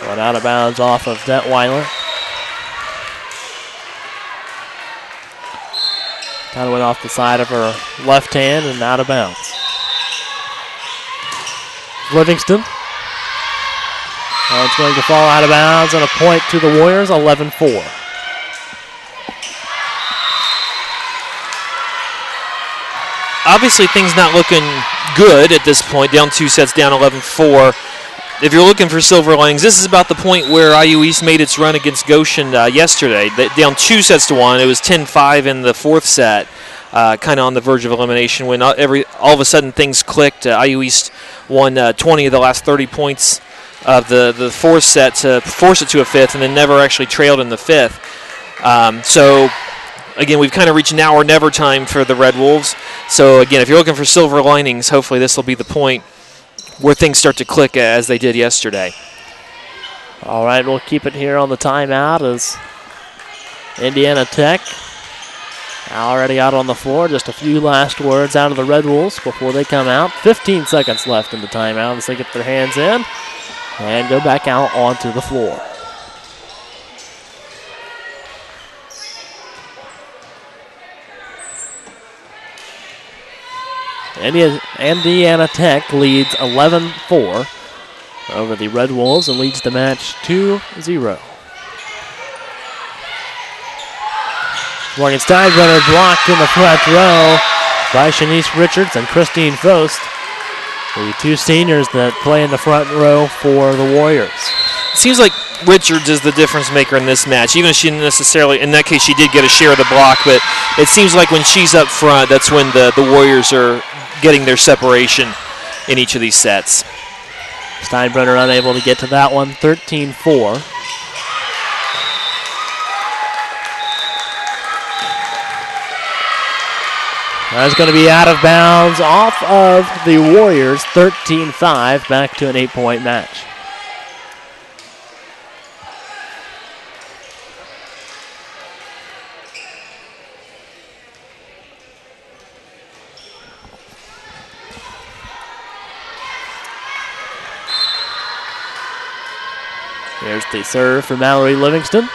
Going out of bounds off of Detweiler. Kind of went off the side of her left hand and out of bounds. Livingston. It's going to fall out of bounds and a point to the Warriors, 11-4. Obviously, things not looking good at this point. Down 2 sets, down 11-4. If you're looking for silver linings, this is about the point where IU East made its run against Goshen yesterday. Down 2 sets to 1. It was 10-5 in the 4th set, kind of on the verge of elimination when all of a sudden things clicked. IU East won 20 of the last 30 points of the 4th set to force it to a 5th, and then never actually trailed in the 5th. So again, we've kind of reached now or never time for the Red Wolves. So, again, if you're looking for silver linings, hopefully this will be the point where things start to click as they did yesterday. All right, we'll keep it here on the timeout as Indiana Tech already out on the floor. Just a few last words out of the Red Wolves before they come out. 15 seconds left in the timeout as they get their hands in and go back out onto the floor. Indiana Tech leads 11-4 over the Red Wolves and leads the match 2-0. Morgan Steinbrenner blocked in the front row by Shanice Richards and Christine Fost, the two seniors that play in the front row for the Warriors. It seems like Richards is the difference maker in this match, even if she didn't necessarily, in that case she did get a share of the block, but it seems like when she's up front, that's when the Warriors are getting their separation in each of these sets. Steinbrenner unable to get to that one, 13-4. That's going to be out of bounds off of the Warriors, 13-5, back to an 8-point match. Here's the serve for Mallory Livingston.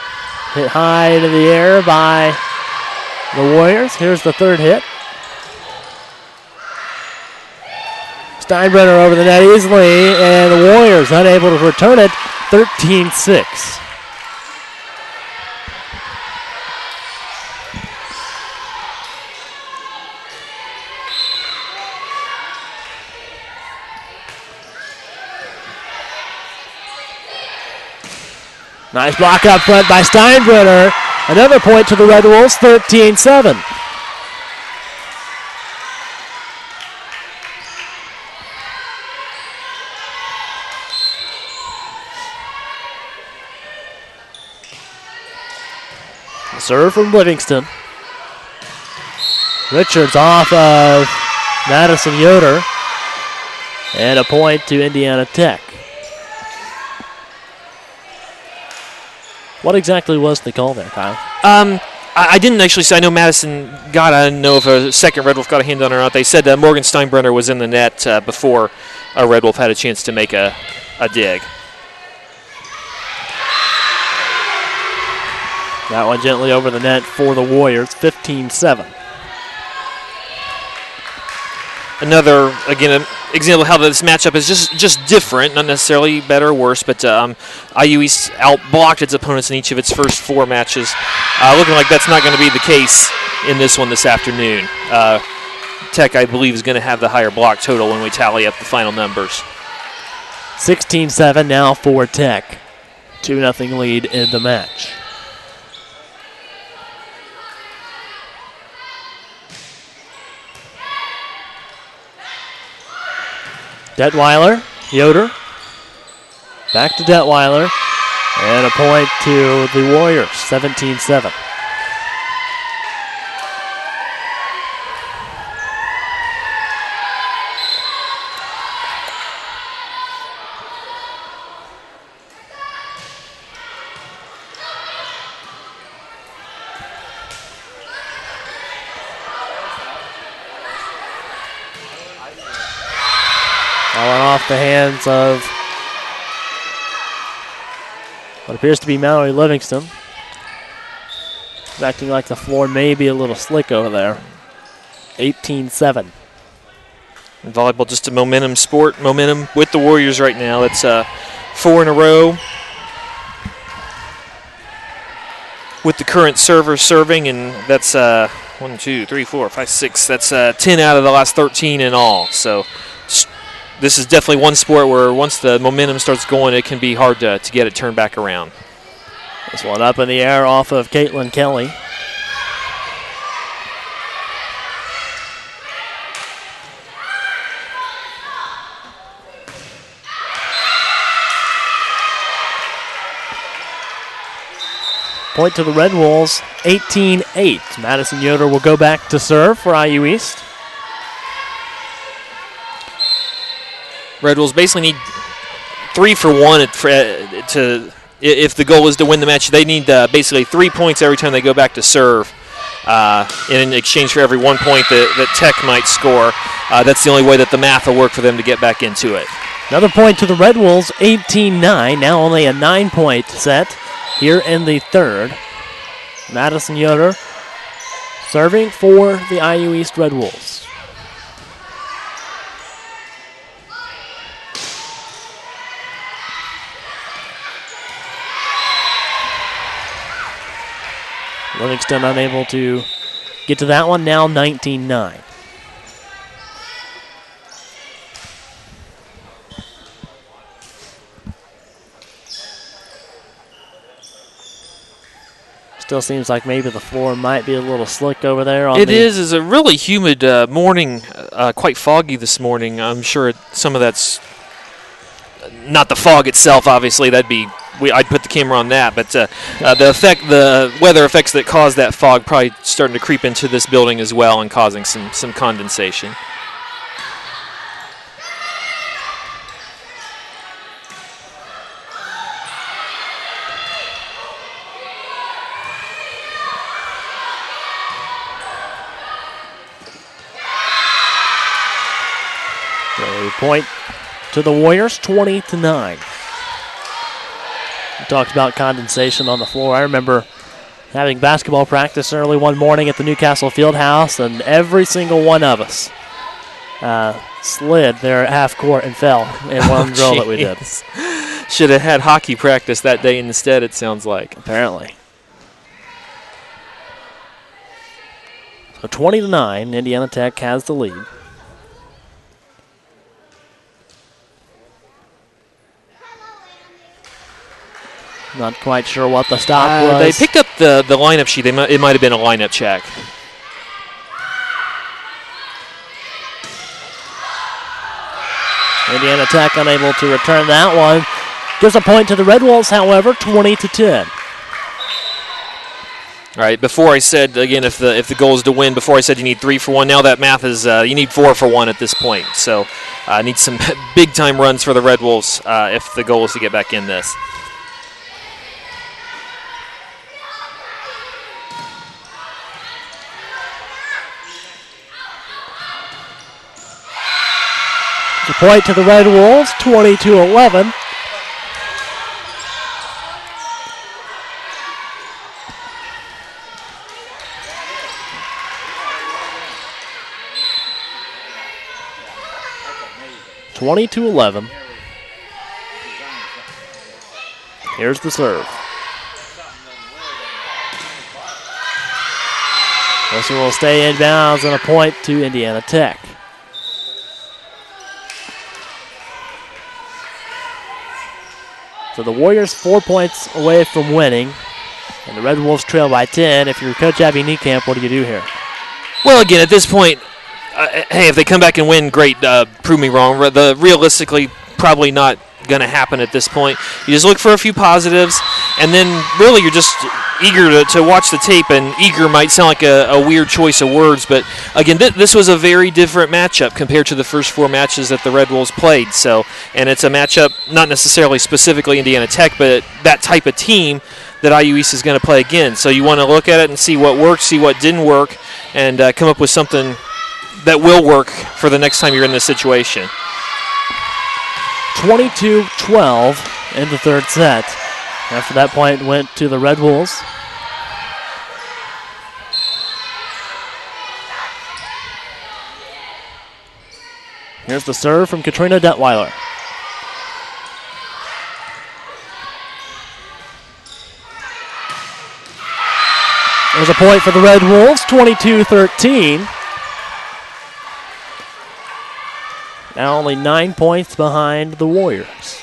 Hit high into the air by the Warriors. Here's the third hit. Steinbrenner over the net easily, and the Warriors unable to return it, 13-6. Nice block up front by Steinbrenner. Another point to the Red Wolves, 13-7. Serve from Livingston. Richards off of Madison Yoder. And a point to Indiana Tech. What exactly was the call there, Kyle? I didn't actually say. I know Madison got. I didn't know if a second Red Wolf got a hand on it or not. They said Morgan Steinbrenner was in the net before a Red Wolf had a chance to make a dig. That one gently over the net for the Warriors, 15-7. Another, again, an example of how this matchup is just different, not necessarily better or worse, but IU East outblocked its opponents in each of its first four matches. Looking like that's not going to be the case in this one this afternoon. Tech, I believe, is going to have the higher block total when we tally up the final numbers. 16-7 now for Tech. 2-0 lead in the match. Detweiler, Yoder, back to Detweiler, and a point to the Warriors, 17-7. Off the hands of what appears to be Mallory Livingston. It's acting like the floor may be a little slick over there. 18-7. Volleyball just a momentum sport. Momentum with the Warriors right now. It's 4 in a row with the current server serving, and that's 1, 2, 3, 4, 5, 6. That's 10 out of the last 13 in all. So this is definitely one sport where once the momentum starts going, it can be hard to get it turned back around. This one up in the air off of Caitlin Kelly. Point to the Red Wolves, 18-8. Madison Yoder will go back to serve for IU East. Red Wolves basically need 3 for 1 if the goal is to win the match. They need basically 3 points every time they go back to serve in exchange for every 1 point that Tech might score. That's the only way that the math will work for them to get back into it. Another point to the Red Wolves, 18-9. Now only a 9-point set here in the third. Madison Yoder serving for the IU East Red Wolves. Livingston unable to get to that one, now 19-9. Still seems like maybe the floor might be a little slick over there. It is. It's a really humid morning, quite foggy this morning. I'm sure some of that's not the fog itself, obviously. I'd put the camera on that, but the weather effects that cause that fog probably starting to creep into this building as well and causing some condensation. Point to the Warriors, 20-9. We talked about condensation on the floor. I remember having basketball practice early one morning at the Newcastle Fieldhouse, and every single one of us slid there at half court and fell in one drill that we did. Should have had hockey practice that day instead, it sounds like. Apparently. So 20-9, Indiana Tech has the lead. Not quite sure what the stop was. They picked up the lineup sheet. It might have been a lineup check. Indiana Tech unable to return that one. Gives a point to the Red Wolves, however, 20-10. All right, before I said, again, if the goal is to win, before I said you need 3 for 1. Now that math is you need 4 for 1 at this point. So need some big-time runs for the Red Wolves if the goal is to get back in this. The point to the Red Wolves, 22-11. Here's the serve. This one will stay inbounds and a point to Indiana Tech. So the Warriors 4 points away from winning, and the Red Wolves trail by 10. If you're Coach Abby Niekamp, what do you do here? Well, again, at this point, hey, if they come back and win, great. Prove me wrong. Realistically, probably not going to happen at this point. You just look for a few positives, and then really you're just eager to watch the tape, and eager might sound like a weird choice of words, but again, this was a very different matchup compared to the first 4 matches that the Red Wolves played. So, and it's a matchup not necessarily specifically Indiana Tech, but that type of team that IU East is going to play again. So you want to look at it and see what worked, see what didn't work, and come up with something that will work for the next time you're in this situation. 22-12 in the third set. After that point went to the Red Wolves. Here's the serve from Katrina Detweiler. There's a point for the Red Wolves, 22-13. Now only 9 points behind the Warriors.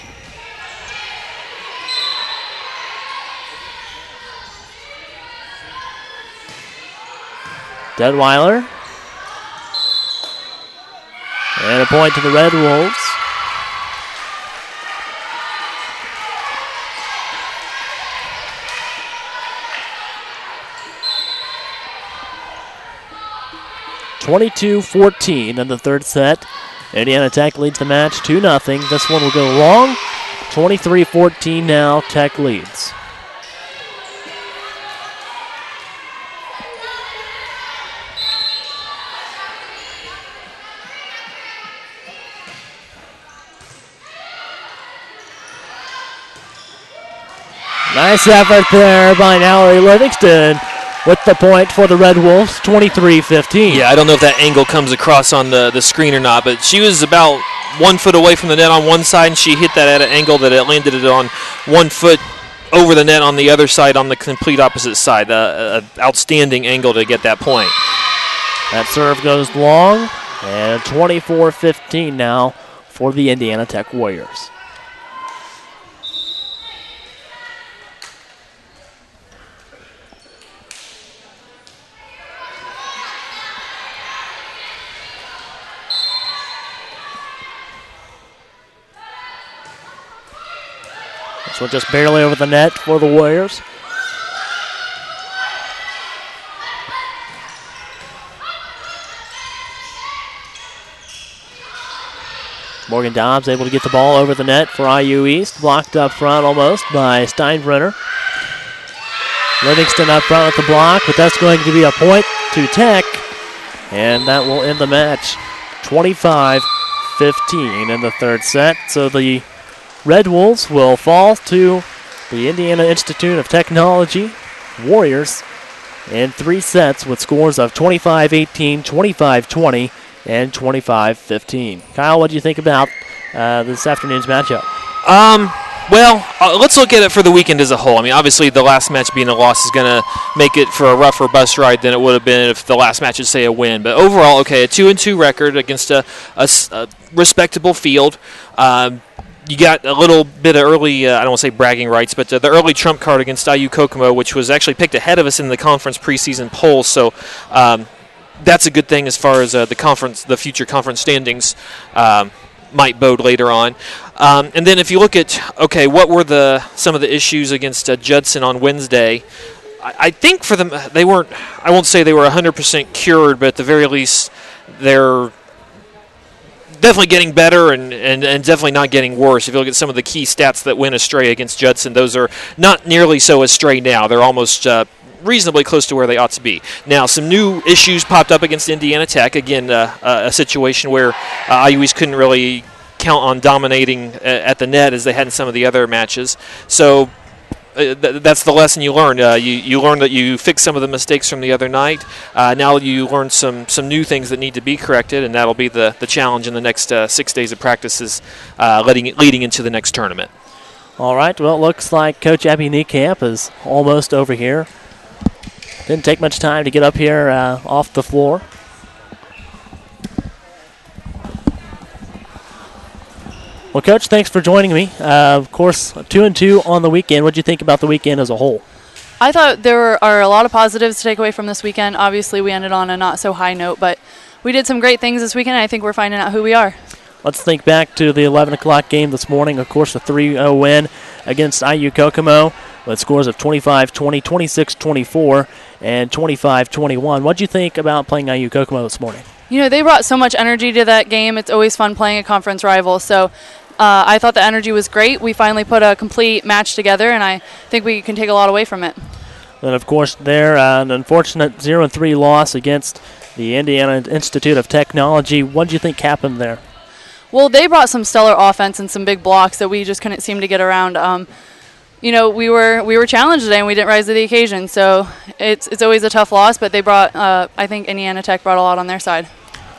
Detweiler. And a point to the Red Wolves. (22-14) in the third set. Indiana Tech leads the match 2-0. This one will go long. 23-14 now. Tech leads. Nice effort there by Mallory Livingston with the point for the Red Wolves, 23-15. Yeah, I don't know if that angle comes across on the screen or not, but she was about 1 foot away from the net on one side, and she hit that at an angle that it landed it on 1 foot over the net on the other side on the complete opposite side. Outstanding angle to get that point. That serve goes long, and 24-15 now for the Indiana Tech Warriors. This one just barely over the net for the Warriors. Morgan Dobbs able to get the ball over the net for IU East. Blocked up front almost by Steinbrenner. Livingston up front with the block, but that's going to be a point to Tech. And that will end the match 25-15 in the third set. So the Red Wolves will fall to the Indiana Institute of Technology Warriors in 3 sets with scores of 25-18, 25-20, and 25-15. Kyle, what do you think about this afternoon's matchup? Let's look at it for the weekend as a whole. I mean, obviously the last match being a loss is going to make it for a rougher bus ride than it would have been if the last match is, say, a win. But overall, okay, a 2-2 record against a respectable field. You got a little bit of early, I don't want to say bragging rights, but the early trump card against IU Kokomo, which was actually picked ahead of us in the conference preseason poll. So that's a good thing as far as the future conference standings might bode later on. And then if you look at, okay, what were some of the issues against Judson on Wednesday? I think for them, they weren't, I won't say they were 100% cured, but at the very least, they're definitely getting better and definitely not getting worse. If you look at some of the key stats that went astray against Judson, those are not nearly so astray now. They're almost reasonably close to where they ought to be. Now, some new issues popped up against Indiana Tech. Again, a situation where IU East couldn't really count on dominating at the net as they had in some of the other matches. So that's the lesson you learn. You learn that you fix some of the mistakes from the other night. Now you learn some new things that need to be corrected, and that'll be the challenge in the next 6 days of practices leading into the next tournament. All right, well, it looks like Coach Abby Niekamp is almost over here. Didn't take much time to get up here off the floor. Well, Coach, thanks for joining me. Of course, 2-2 on the weekend. What did you think about the weekend as a whole? I thought there are a lot of positives to take away from this weekend. Obviously, we ended on a not-so-high note, but we did some great things this weekend, and I think we're finding out who we are. Let's think back to the 11 o'clock game this morning. Of course, a 3-0 win against IU Kokomo with scores of 25-20, 26-24, and 25-21. What did you think about playing IU Kokomo this morning? You know, they brought so much energy to that game. It's always fun playing a conference rival, so I thought the energy was great. We finally put a complete match together, and I think we can take a lot away from it. And, of course, there an unfortunate 0-3 loss against the Indiana Institute of Technology. What did you think happened there? Well, they brought some stellar offense and some big blocks that we just couldn't seem to get around. You know, we were challenged today, and we didn't rise to the occasion. So it's always a tough loss, but they brought, I think Indiana Tech brought a lot on their side.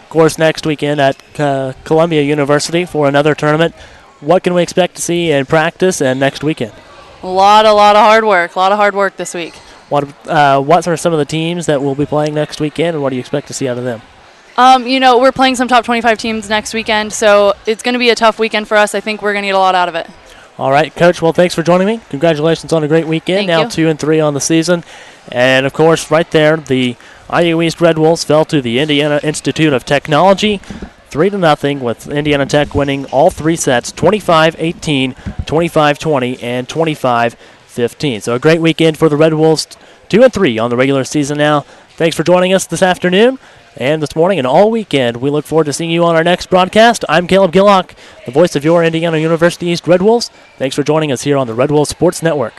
Of course, next weekend at Columbia University for another tournament. What can we expect to see in practice and next weekend? A lot of hard work. A lot of hard work this week. What are some of the teams that will be playing next weekend, and what do you expect to see out of them? You know, we're playing some top 25 teams next weekend, so it's going to be a tough weekend for us. I think we're going to get a lot out of it. All right, Coach. Well, thanks for joining me. Congratulations on a great weekend. Thank you. Now 2-3 on the season. And, of course, right there, the IU East Red Wolves fell to the Indiana Institute of Technology 3-0, with Indiana Tech winning all 3 sets, 25-18, 25-20, and 25-15. So a great weekend for the Red Wolves, 2-3 on the regular season now. Thanks for joining us this afternoon and this morning and all weekend. We look forward to seeing you on our next broadcast. I'm Caleb Gillock, the voice of your Indiana University East Red Wolves. Thanks for joining us here on the Red Wolves Sports Network.